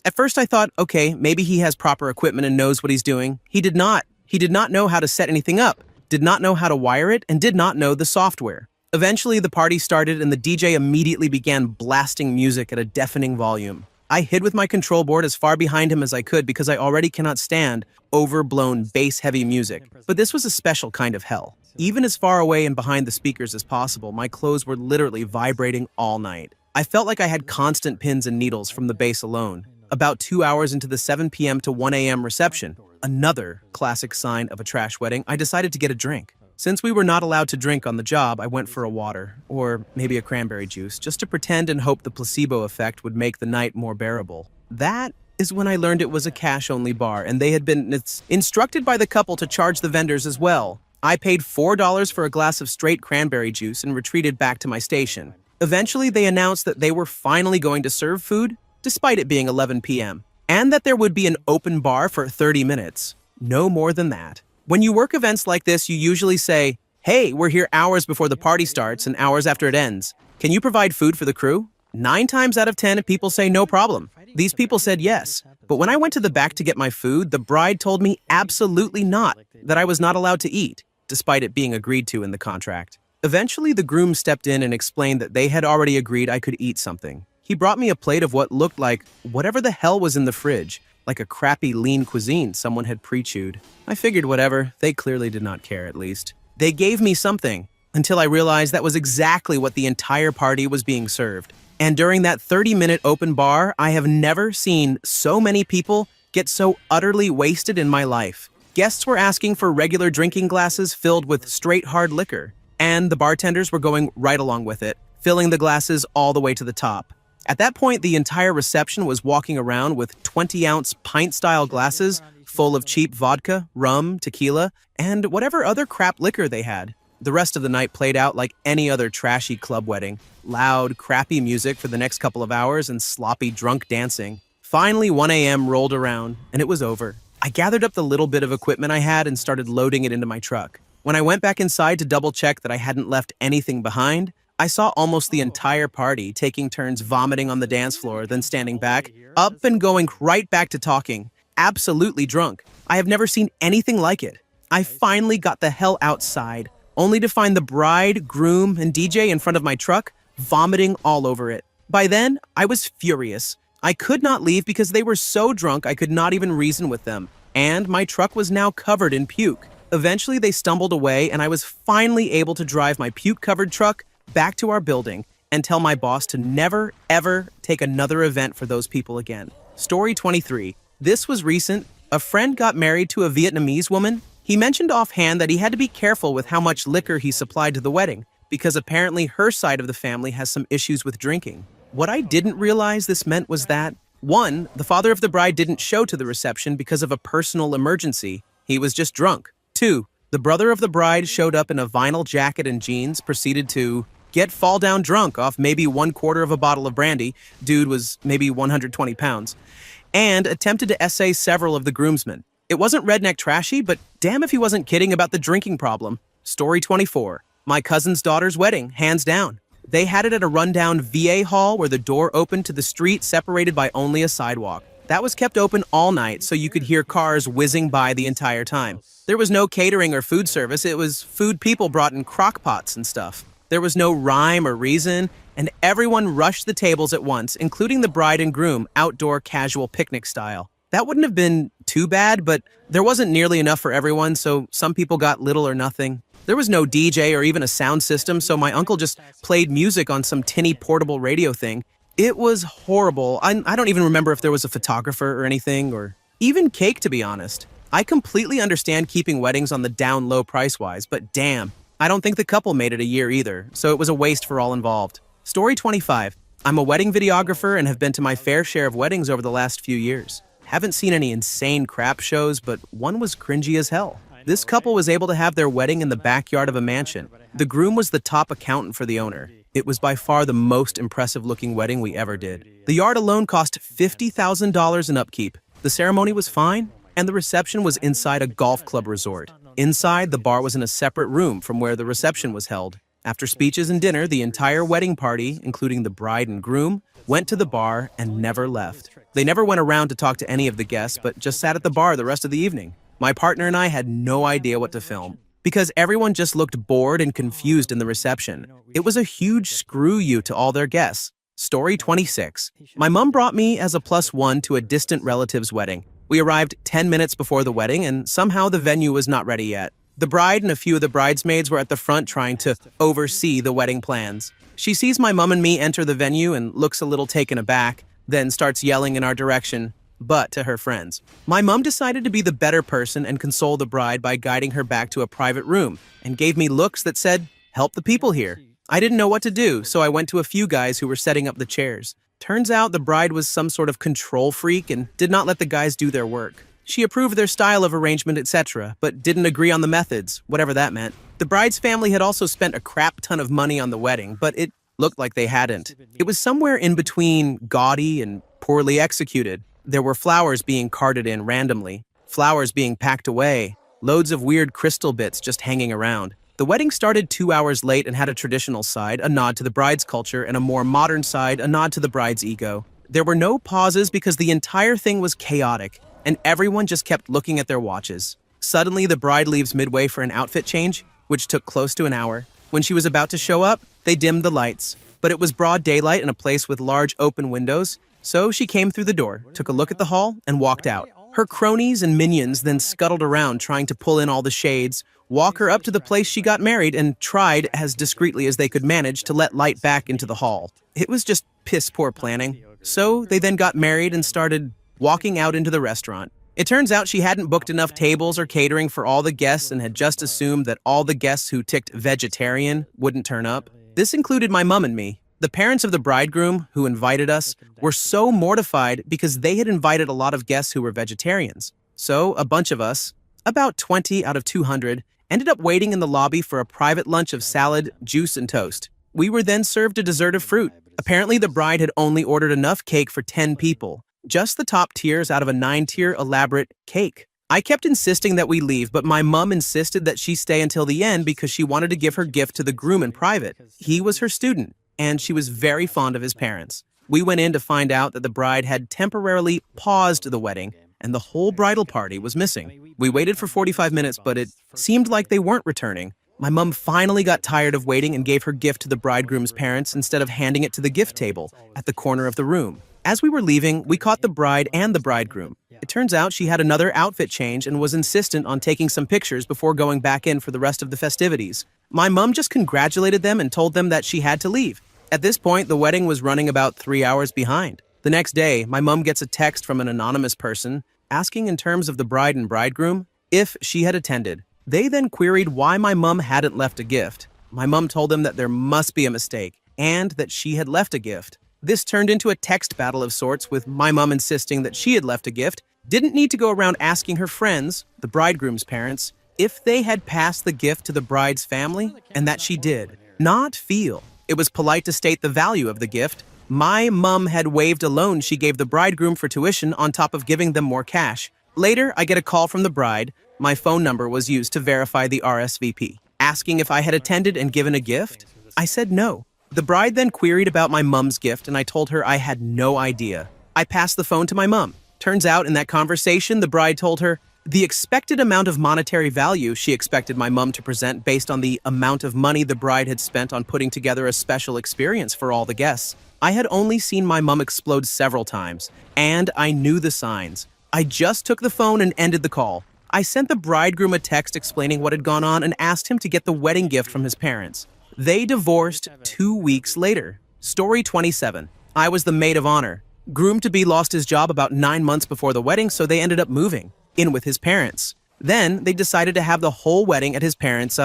At first I thought, okay, maybe he has proper equipment and knows what he's doing. He did not. He did not know how to set anything up, did not know how to wire it, and did not know the software. Eventually, the party started and the DJ immediately began blasting music at a deafening volume. I hid with my control board as far behind him as I could because I already cannot stand overblown bass-heavy music. But this was a special kind of hell. Even as far away and behind the speakers as possible, my clothes were literally vibrating all night. I felt like I had constant pins and needles from the bass alone. About 2 hours into the 7 p.m. to 1 a.m. reception, another classic sign of a trash wedding, I decided to get a drink. Since we were not allowed to drink on the job, I went for a water, or maybe a cranberry juice, just to pretend and hope the placebo effect would make the night more bearable. That is when I learned it was a cash-only bar, and they had been instructed by the couple to charge the vendors as well. I paid $4 for a glass of straight cranberry juice and retreated back to my station. Eventually, they announced that they were finally going to serve food, despite it being 11 p.m., and that there would be an open bar for 30 minutes. No more than that. When you work events like this, you usually say, hey, we're here hours before the party starts and hours after it ends. Can you provide food for the crew? 9 times out of 10, people say no problem. These people said yes. But when I went to the back to get my food, the bride told me absolutely not, that I was not allowed to eat, despite it being agreed to in the contract. Eventually, the groom stepped in and explained that they had already agreed I could eat something. He brought me a plate of what looked like whatever the hell was in the fridge, like a crappy lean cuisine someone had pre-chewed. I figured whatever, they clearly did not care at least. They gave me something, until I realized that was exactly what the entire party was being served. And during that 30-minute open bar, I have never seen so many people get so utterly wasted in my life. Guests were asking for regular drinking glasses filled with straight hard liquor, and the bartenders were going right along with it, filling the glasses all the way to the top. At that point, the entire reception was walking around with 20-ounce pint-style glasses full of cheap vodka, rum, tequila, and whatever other crap liquor they had. The rest of the night played out like any other trashy club wedding. Loud, crappy music for the next couple of hours and sloppy drunk dancing. Finally, 1 a.m. rolled around, and it was over. I gathered up the little bit of equipment I had and started loading it into my truck. When I went back inside to double-check that I hadn't left anything behind, I saw almost the entire party taking turns vomiting on the dance floor, then standing back, up and going right back to talking, absolutely drunk. I have never seen anything like it. I finally got the hell outside, only to find the bride, groom, and DJ in front of my truck, vomiting all over it. By then, I was furious. I could not leave because they were so drunk I could not even reason with them, and my truck was now covered in puke. Eventually, they stumbled away, and I was finally able to drive my puke-covered truck back to our building and tell my boss to never, ever take another event for those people again. Story 23. This was recent. A friend got married to a Vietnamese woman. He mentioned offhand that he had to be careful with how much liquor he supplied to the wedding because apparently her side of the family has some issues with drinking. What I didn't realize this meant was that, 1, the father of the bride didn't show to the reception because of a personal emergency. He was just drunk. 2, the brother of the bride showed up in a vinyl jacket and jeans, proceeded to get fall down drunk off maybe 1/4 of a bottle of brandy, dude was maybe 120 pounds, and attempted to essay several of the groomsmen. It wasn't redneck trashy, but damn if he wasn't kidding about the drinking problem. Story 24. My cousin's daughter's wedding, hands down. They had it at a rundown VA hall where the door opened to the street separated by only a sidewalk. That was kept open all night so you could hear cars whizzing by the entire time. There was no catering or food service, it was food people brought in crock pots and stuff. There was no rhyme or reason, and everyone rushed the tables at once, including the bride and groom, outdoor casual picnic style. That wouldn't have been too bad, but there wasn't nearly enough for everyone, so some people got little or nothing. There was no DJ or even a sound system, so my uncle just played music on some tinny portable radio thing. It was horrible. I don't even remember if there was a photographer or anything, or even cake, to be honest. I completely understand keeping weddings on the down low price-wise, but damn, I don't think the couple made it a year either, so it was a waste for all involved. Story 25. I'm a wedding videographer and have been to my fair share of weddings over the last few years. Haven't seen any insane crap shows, but one was cringy as hell. This couple was able to have their wedding in the backyard of a mansion. The groom was the top accountant for the owner. It was by far the most impressive looking wedding we ever did. The yard alone cost $50,000 in upkeep. The ceremony was fine, and the reception was inside a golf club resort. Inside, the bar was in a separate room from where the reception was held. After speeches and dinner, the entire wedding party, including the bride and groom, went to the bar and never left. They never went around to talk to any of the guests, but just sat at the bar the rest of the evening. My partner and I had no idea what to film, because everyone just looked bored and confused in the reception. It was a huge screw you to all their guests. Story 26. My mom brought me as a +1 to a distant relative's wedding. We arrived 10 minutes before the wedding, and somehow the venue was not ready yet. The bride and a few of the bridesmaids were at the front trying to oversee the wedding plans. She sees my mom and me enter the venue and looks a little taken aback, then starts yelling in our direction, but to her friends. My mom decided to be the better person and console the bride by guiding her back to a private room and gave me looks that said, "Help the people here." I didn't know what to do, so I went to a few guys who were setting up the chairs. Turns out the bride was some sort of control freak and did not let the guys do their work. She approved their style of arrangement, etc., but didn't agree on the methods, whatever that meant. The bride's family had also spent a crap ton of money on the wedding, but it looked like they hadn't. It was somewhere in between gaudy and poorly executed. There were flowers being carted in randomly, flowers being packed away, loads of weird crystal bits just hanging around. The wedding started 2 hours late and had a traditional side, a nod to the bride's culture, and a more modern side, a nod to the bride's ego. There were no pauses because the entire thing was chaotic, and everyone just kept looking at their watches. Suddenly, the bride leaves midway for an outfit change, which took close to an hour. When she was about to show up, they dimmed the lights. But it was broad daylight in a place with large open windows, so she came through the door, took a look at the hall, and walked out. Her cronies and minions then scuttled around trying to pull in all the shades, walk her up to the place she got married, and tried, as discreetly as they could manage, to let light back into the hall. It was just piss-poor planning. So they then got married and started walking out into the restaurant. It turns out she hadn't booked enough tables or catering for all the guests and had just assumed that all the guests who ticked vegetarian wouldn't turn up. This included my mom and me. The parents of the bridegroom, who invited us, were so mortified because they had invited a lot of guests who were vegetarians. So a bunch of us, about 20 out of 200, ended up waiting in the lobby for a private lunch of salad, juice, and toast. We were then served a dessert of fruit. Apparently the bride had only ordered enough cake for 10 people. Just the top tiers out of a 9-tier elaborate cake. I kept insisting that we leave, but my mom insisted that she stay until the end because she wanted to give her gift to the groom in private. He was her student, and she was very fond of his parents. We went in to find out that the bride had temporarily paused the wedding, and the whole bridal party was missing. We waited for 45 minutes, but it seemed like they weren't returning. My mom finally got tired of waiting and gave her gift to the bridegroom's parents instead of handing it to the gift table at the corner of the room. As we were leaving, we caught the bride and the bridegroom. It turns out she had another outfit change and was insistent on taking some pictures before going back in for the rest of the festivities. My mom just congratulated them and told them that she had to leave. At this point, the wedding was running about 3 hours behind. The next day, my mom gets a text from an anonymous person asking in terms of the bride and bridegroom if she had attended. They then queried why my mom hadn't left a gift. My mom told them that there must be a mistake and that she had left a gift. This turned into a text battle of sorts, with my mom insisting that she had left a gift, didn't need to go around asking her friends, the bridegroom's parents, if they had passed the gift to the bride's family, and that she did. Not feel. It was polite to state the value of the gift. My mom had waived a loan she gave the bridegroom for tuition on top of giving them more cash. Later, I get a call from the bride. My phone number was used to verify the RSVP, asking if I had attended and given a gift. I said no. The bride then queried about my mom's gift, and I told her I had no idea. I passed the phone to my mom. Turns out in that conversation, the bride told her the expected amount of monetary value she expected my mom to present based on the amount of money the bride had spent on putting together a special experience for all the guests. I had only seen my mom explode several times, and I knew the signs. I just took the phone and ended the call. I sent the bridegroom a text explaining what had gone on and asked him to get the wedding gift from his parents. They divorced 2 weeks later. Story 27. I was the maid of honor. Groom-to-be lost his job about 9 months before the wedding, so they ended up moving in with his parents. Then they decided to have the whole wedding at his parents'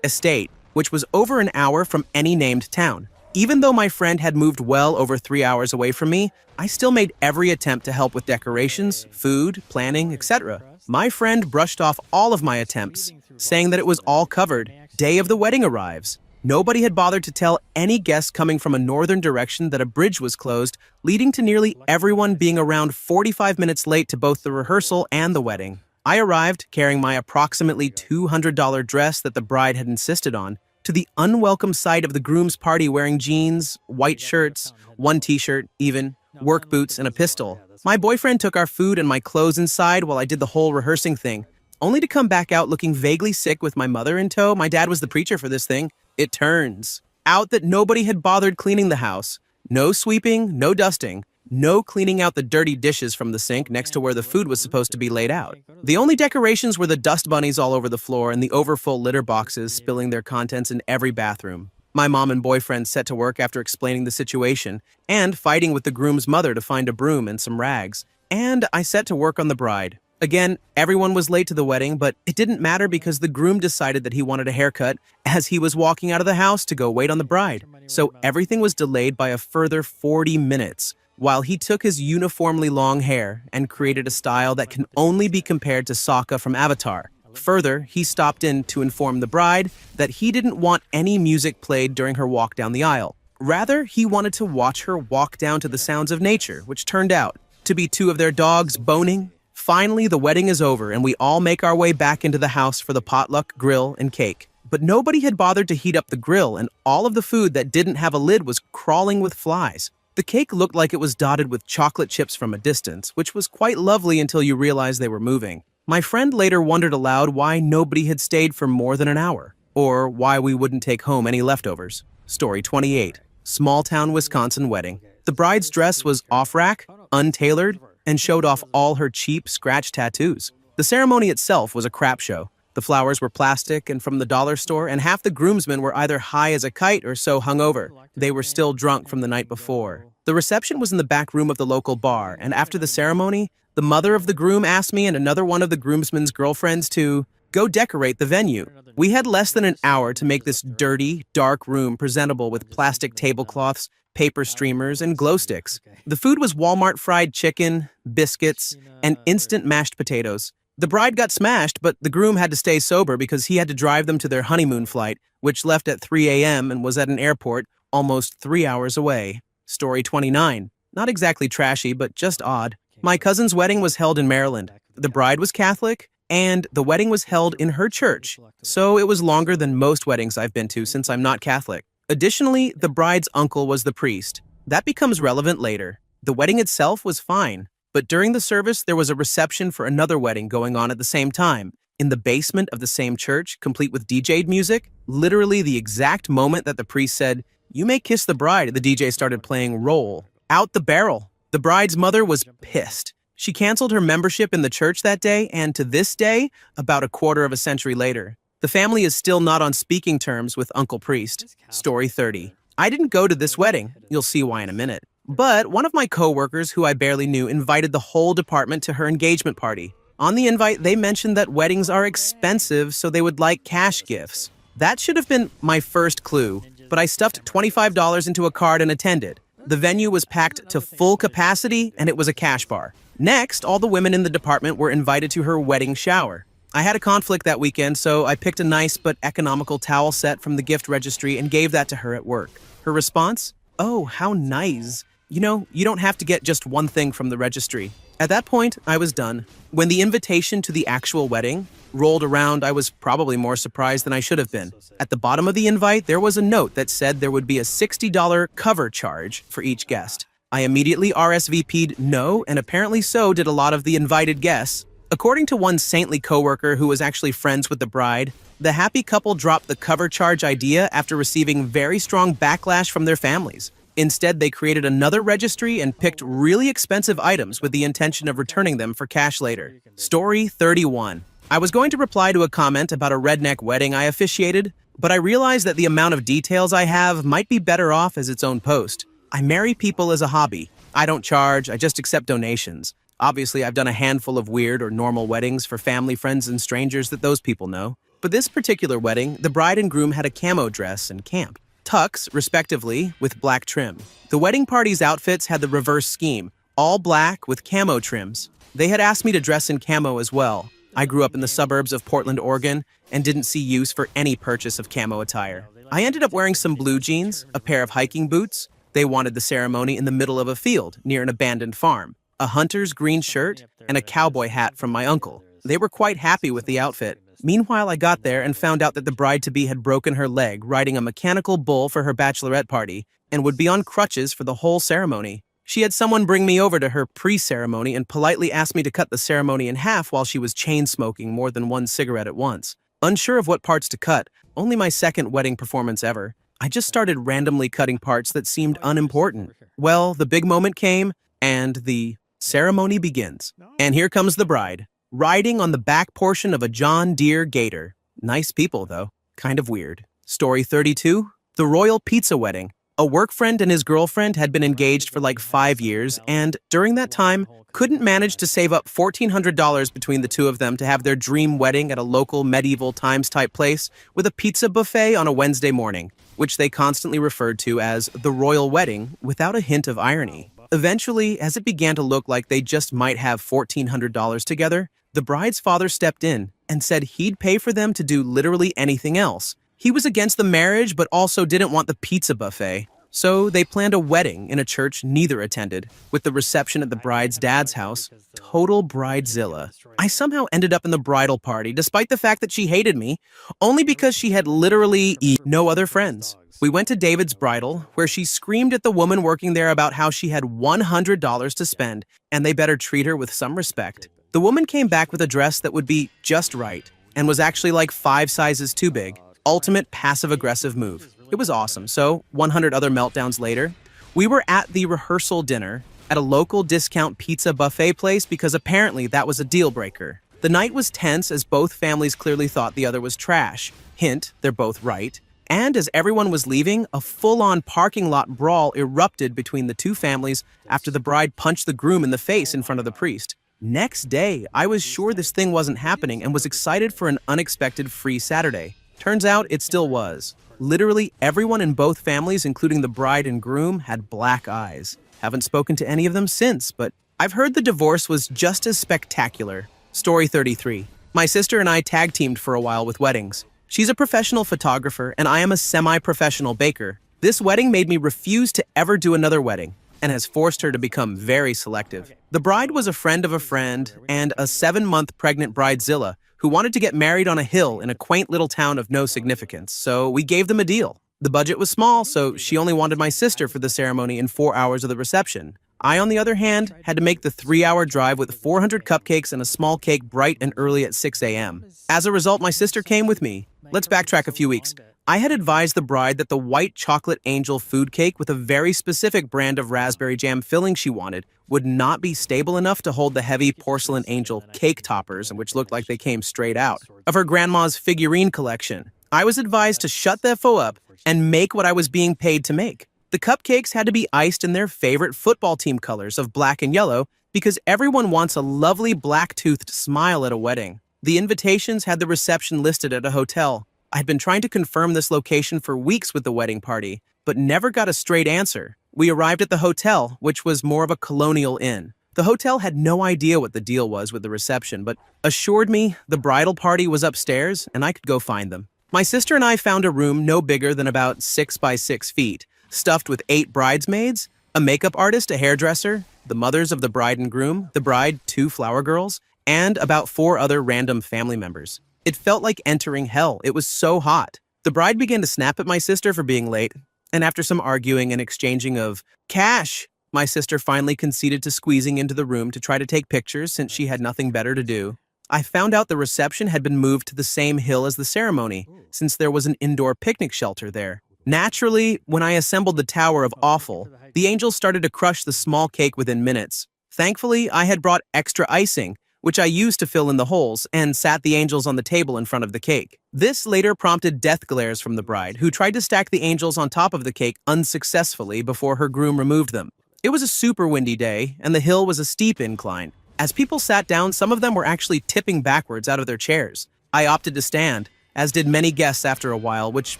estate, which was over an hour from any named town. Even though my friend had moved well over 3 hours away from me, I still made every attempt to help with decorations, food, planning, etc. My friend brushed off all of my attempts, saying that it was all covered. Day of the wedding arrives. Nobody had bothered to tell any guests coming from a northern direction that a bridge was closed, leading to nearly everyone being around 45 minutes late to both the rehearsal and the wedding. I arrived carrying my approximately $200 dress that the bride had insisted on, to the unwelcome sight of the groom's party wearing jeans, white shirts, one t-shirt, even, work boots, and a pistol. My boyfriend took our food and my clothes inside while I did the whole rehearsing thing, only to come back out looking vaguely sick with my mother in tow. My dad was the preacher for this thing. It turns out that nobody had bothered cleaning the house. No sweeping, no dusting, no cleaning out the dirty dishes from the sink next to where the food was supposed to be laid out. The only decorations were the dust bunnies all over the floor and the overfull litter boxes spilling their contents in every bathroom. My mom and boyfriend set to work after explaining the situation and fighting with the groom's mother to find a broom and some rags. And I set to work on the bride. Again, everyone was late to the wedding, but it didn't matter because the groom decided that he wanted a haircut as he was walking out of the house to go wait on the bride. So everything was delayed by a further 40 minutes while he took his uniformly long hair and created a style that can only be compared to Sokka from Avatar. Further, he stopped in to inform the bride that he didn't want any music played during her walk down the aisle. Rather, he wanted to watch her walk down to the sounds of nature, which turned out to be two of their dogs boning. Finally, the wedding is over and we all make our way back into the house for the potluck, grill, and cake. But nobody had bothered to heat up the grill and all of the food that didn't have a lid was crawling with flies. The cake looked like it was dotted with chocolate chips from a distance, which was quite lovely until you realized they were moving. My friend later wondered aloud why nobody had stayed for more than an hour, or why we wouldn't take home any leftovers. Story 28. Small-town Wisconsin wedding. The bride's dress was off-rack, untailored, and showed off all her cheap scratch tattoos. The ceremony itself was a crap show. The flowers were plastic and from the dollar store, and half the groomsmen were either high as a kite or so hungover. They were still drunk from the night before. The reception was in the back room of the local bar, and after the ceremony, the mother of the groom asked me and another one of the groomsmen's girlfriends to go decorate the venue. We had less than an hour to make this dirty, dark room presentable with plastic tablecloths, paper streamers, and glow sticks. The food was Walmart fried chicken, biscuits, and instant mashed potatoes. The bride got smashed, but the groom had to stay sober because he had to drive them to their honeymoon flight, which left at 3 a.m. and was at an airport almost 3 hours away. Story 29. Not exactly trashy, but just odd. My cousin's wedding was held in Maryland. The bride was Catholic, and the wedding was held in her church, so it was longer than most weddings I've been to since I'm not Catholic. Additionally, the bride's uncle was the priest. That becomes relevant later. The wedding itself was fine, but during the service there was a reception for another wedding going on at the same time, in the basement of the same church, complete with DJ'd music. Literally the exact moment that the priest said, "You may kiss the bride," the DJ started playing Roll Out the Barrel. The bride's mother was pissed. She canceled her membership in the church that day, and to this day, about a quarter of a century later, the family is still not on speaking terms with Uncle Priest. Story 30. I didn't go to this wedding. You'll see why in a minute. But one of my coworkers, who I barely knew, invited the whole department to her engagement party. On the invite, they mentioned that weddings are expensive, so they would like cash gifts. That should have been my first clue, but I stuffed $25 into a card and attended. The venue was packed to full capacity, and it was a cash bar. Next, all the women in the department were invited to her wedding shower. I had a conflict that weekend, so I picked a nice but economical towel set from the gift registry and gave that to her at work. Her response? "Oh, how nice. You know, you don't have to get just one thing from the registry." At that point, I was done. When the invitation to the actual wedding rolled around, I was probably more surprised than I should have been. At the bottom of the invite, there was a note that said there would be a $60 cover charge for each guest. I immediately RSVP'd no, and apparently so did a lot of the invited guests. According to one saintly coworker who was actually friends with the bride, the happy couple dropped the cover charge idea after receiving very strong backlash from their families. Instead, they created another registry and picked really expensive items with the intention of returning them for cash later. Story 31. I was going to reply to a comment about a redneck wedding I officiated, but I realized that the amount of details I have might be better off as its own post. I marry people as a hobby. I don't charge, I just accept donations. Obviously, I've done a handful of weird or normal weddings for family, friends, and strangers that those people know. But this particular wedding, the bride and groom had a camo dress and camp. Tux, respectively, with black trim. The wedding party's outfits had the reverse scheme, all black with camo trims. They had asked me to dress in camo as well. I grew up in the suburbs of Portland, Oregon, and didn't see use for any purchase of camo attire. I ended up wearing some blue jeans, a pair of hiking boots. They wanted the ceremony in the middle of a field near an abandoned farm, a hunter's green shirt, and a cowboy hat from my uncle. They were quite happy with the outfit. Meanwhile, I got there and found out that the bride-to-be had broken her leg riding a mechanical bull for her bachelorette party and would be on crutches for the whole ceremony. She had someone bring me over to her pre-ceremony and politely asked me to cut the ceremony in half while she was chain-smoking more than one cigarette at once. Unsure of what parts to cut, only my second wedding performance ever, I just started randomly cutting parts that seemed unimportant. Well, the big moment came, and the ceremony begins. And here comes the bride, riding on the back portion of a John Deere Gator. Nice people, though. Kind of weird. Story 32, the royal pizza wedding. A work friend and his girlfriend had been engaged for like 5 years, and during that time, couldn't manage to save up $1,400 between the two of them to have their dream wedding at a local medieval times-type place with a pizza buffet on a Wednesday morning, which they constantly referred to as the royal wedding without a hint of irony. Eventually, as it began to look like they just might have $1,400 together, the bride's father stepped in and said he'd pay for them to do literally anything else. He was against the marriage, but also didn't want the pizza buffet. So they planned a wedding in a church neither attended, with the reception at the bride's dad's house. Total bridezilla. I somehow ended up in the bridal party, despite the fact that she hated me, only because she had literally no other friends. We went to David's bridal, where she screamed at the woman working there about how she had $100 to spend, and they better treat her with some respect. The woman came back with a dress that would be just right, and was actually like 5 sizes too big. Ultimate passive-aggressive move. It was awesome. So, 100 other meltdowns later, we were at the rehearsal dinner at a local discount pizza buffet place because apparently that was a deal breaker. The night was tense as both families clearly thought the other was trash. Hint, they're both right. And as everyone was leaving, a full-on parking lot brawl erupted between the two families after the bride punched the groom in the face in front of the priest. Next day, I was sure this thing wasn't happening and was excited for an unexpected free Saturday. Turns out it still was. Literally everyone in both families, including the bride and groom, had black eyes. Haven't spoken to any of them since, but I've heard the divorce was just as spectacular. Story 33. My sister and I tag-teamed for a while with weddings. She's a professional photographer, and I am a semi-professional baker. This wedding made me refuse to ever do another wedding, and has forced her to become very selective. The bride was a friend of a friend, and a 7-month pregnant bridezilla, who wanted to get married on a hill in a quaint little town of no significance, so we gave them a deal. The budget was small, so she only wanted my sister for the ceremony and 4 hours of the reception. I, on the other hand, had to make the 3-hour drive with 400 cupcakes and a small cake bright and early at 6 a.m. As a result, my sister came with me. Let's backtrack a few weeks. I had advised the bride that the white chocolate angel food cake with a very specific brand of raspberry jam filling she wanted would not be stable enough to hold the heavy porcelain angel cake toppers, which looked like they came straight out of her grandma's figurine collection. I was advised to shut the FO up and make what I was being paid to make. The cupcakes had to be iced in their favorite football team colors of black and yellow because everyone wants a lovely black-toothed smile at a wedding. The invitations had the reception listed at a hotel. I'd been trying to confirm this location for weeks with the wedding party, but never got a straight answer. We arrived at the hotel, which was more of a colonial inn. The hotel had no idea what the deal was with the reception, but assured me the bridal party was upstairs and I could go find them. My sister and I found a room no bigger than about 6 by 6 feet, stuffed with 8 bridesmaids, a makeup artist, a hairdresser, the mothers of the bride and groom, the bride, 2 flower girls, and about 4 other random family members. It felt like entering hell. It was so hot. The bride began to snap at my sister for being late, and after some arguing and exchanging of cash, my sister finally conceded to squeezing into the room to try to take pictures since she had nothing better to do. I found out the reception had been moved to the same hill as the ceremony, since there was an indoor picnic shelter there. Naturally, when I assembled the Tower of Awful, the angels started to crush the small cake within minutes. Thankfully, I had brought extra icing, which I used to fill in the holes, and sat the angels on the table in front of the cake. This later prompted death glares from the bride, who tried to stack the angels on top of the cake unsuccessfully before her groom removed them. It was a super windy day, and the hill was a steep incline. As people sat down, some of them were actually tipping backwards out of their chairs. I opted to stand, as did many guests after a while, which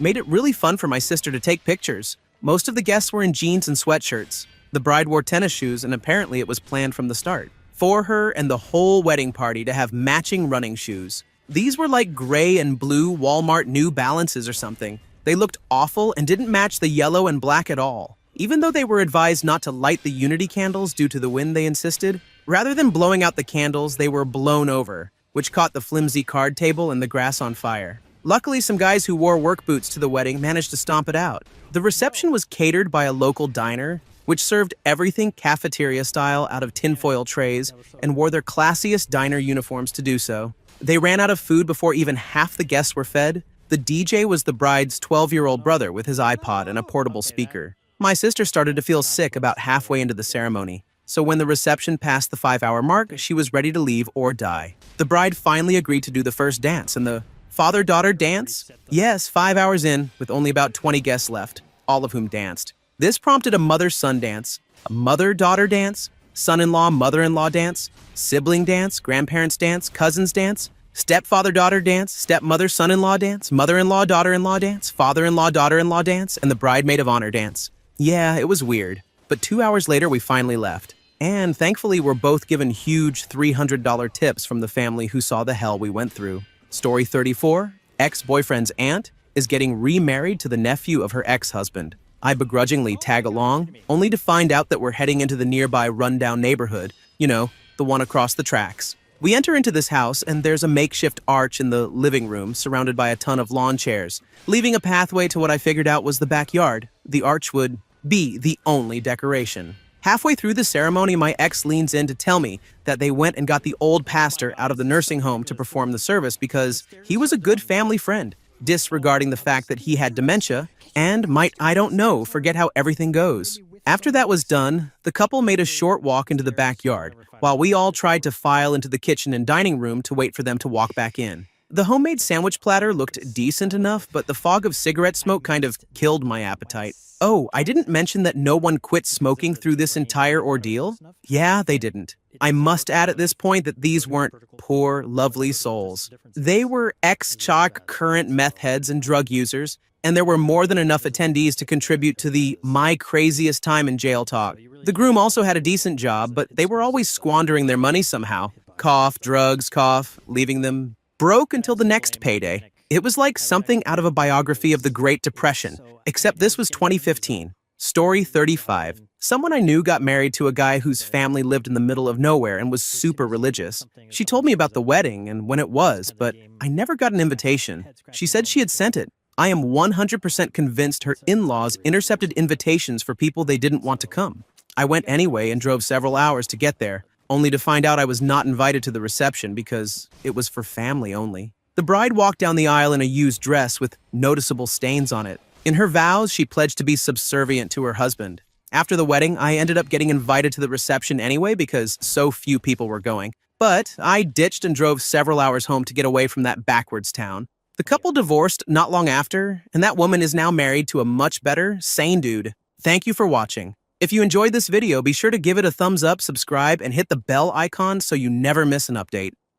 made it really fun for my sister to take pictures. Most of the guests were in jeans and sweatshirts. The bride wore tennis shoes, and apparently it was planned from the start for her and the whole wedding party to have matching running shoes. These were like gray and blue Walmart New Balances or something. They looked awful and didn't match the yellow and black at all. Even though they were advised not to light the Unity candles due to the wind, they insisted. Rather than blowing out the candles, they were blown over, which caught the flimsy card table and the grass on fire. Luckily, some guys who wore work boots to the wedding managed to stomp it out. The reception was catered by a local diner, which served everything cafeteria style out of tinfoil trays and wore their classiest diner uniforms to do so. They ran out of food before even half the guests were fed. The DJ was the bride's 12-year-old brother with his iPod and a portable speaker. My sister started to feel sick about halfway into the ceremony, so when the reception passed the 5-hour mark, she was ready to leave or die. The bride finally agreed to do the first dance, and the father-daughter dance? Yes, 5 hours in, with only about 20 guests left, all of whom danced. This prompted a mother-son dance, a mother-daughter dance, son-in-law, mother-in-law dance, sibling dance, grandparents dance, cousins dance, stepfather-daughter dance, stepmother, son-in-law dance, mother-in-law, daughter-in-law dance, father-in-law, daughter-in-law dance, and the bridemaid of honor dance. Yeah, it was weird, but 2 hours later we finally left. And thankfully we're both given huge $300 tips from the family who saw the hell we went through. Story 34, ex-boyfriend's aunt is getting remarried to the nephew of her ex-husband. I begrudgingly tag along, only to find out that we're heading into the nearby rundown neighborhood, you know, the one across the tracks. We enter into this house, and there's a makeshift arch in the living room surrounded by a ton of lawn chairs, leaving a pathway to what I figured out was the backyard. The arch would be the only decoration. Halfway through the ceremony, my ex leans in to tell me that they went and got the old pastor out of the nursing home to perform the service because he was a good family friend, disregarding the fact that he had dementia and might, I don't know, forget how everything goes. After that was done, the couple made a short walk into the backyard, while we all tried to file into the kitchen and dining room to wait for them to walk back in. The homemade sandwich platter looked decent enough, but the fog of cigarette smoke kind of killed my appetite. Oh, I didn't mention that no one quit smoking through this entire ordeal? Yeah, they didn't. I must add at this point that these weren't poor, lovely souls. They were ex-chalk current meth heads and drug users, and there were more than enough attendees to contribute to the my craziest time in jail talk. The groom also had a decent job, but they were always squandering their money somehow. Cough, drugs, cough, leaving them broke until the next payday. It was like something out of a biography of the Great Depression, except this was 2015. Story 35. Someone I knew got married to a guy whose family lived in the middle of nowhere and was super religious. She told me about the wedding and when it was, but I never got an invitation. She said she had sent it. I am 100% convinced her in-laws intercepted invitations for people they didn't want to come. I went anyway and drove several hours to get there, only to find out I was not invited to the reception because it was for family only. The bride walked down the aisle in a used dress with noticeable stains on it. In her vows, she pledged to be subservient to her husband. After the wedding, I ended up getting invited to the reception anyway because so few people were going. But I ditched and drove several hours home to get away from that backwards town. The couple divorced not long after, and that woman is now married to a much better, sane dude. Thank you for watching. If you enjoyed this video, be sure to give it a thumbs up, subscribe, and hit the bell icon so you never miss an update.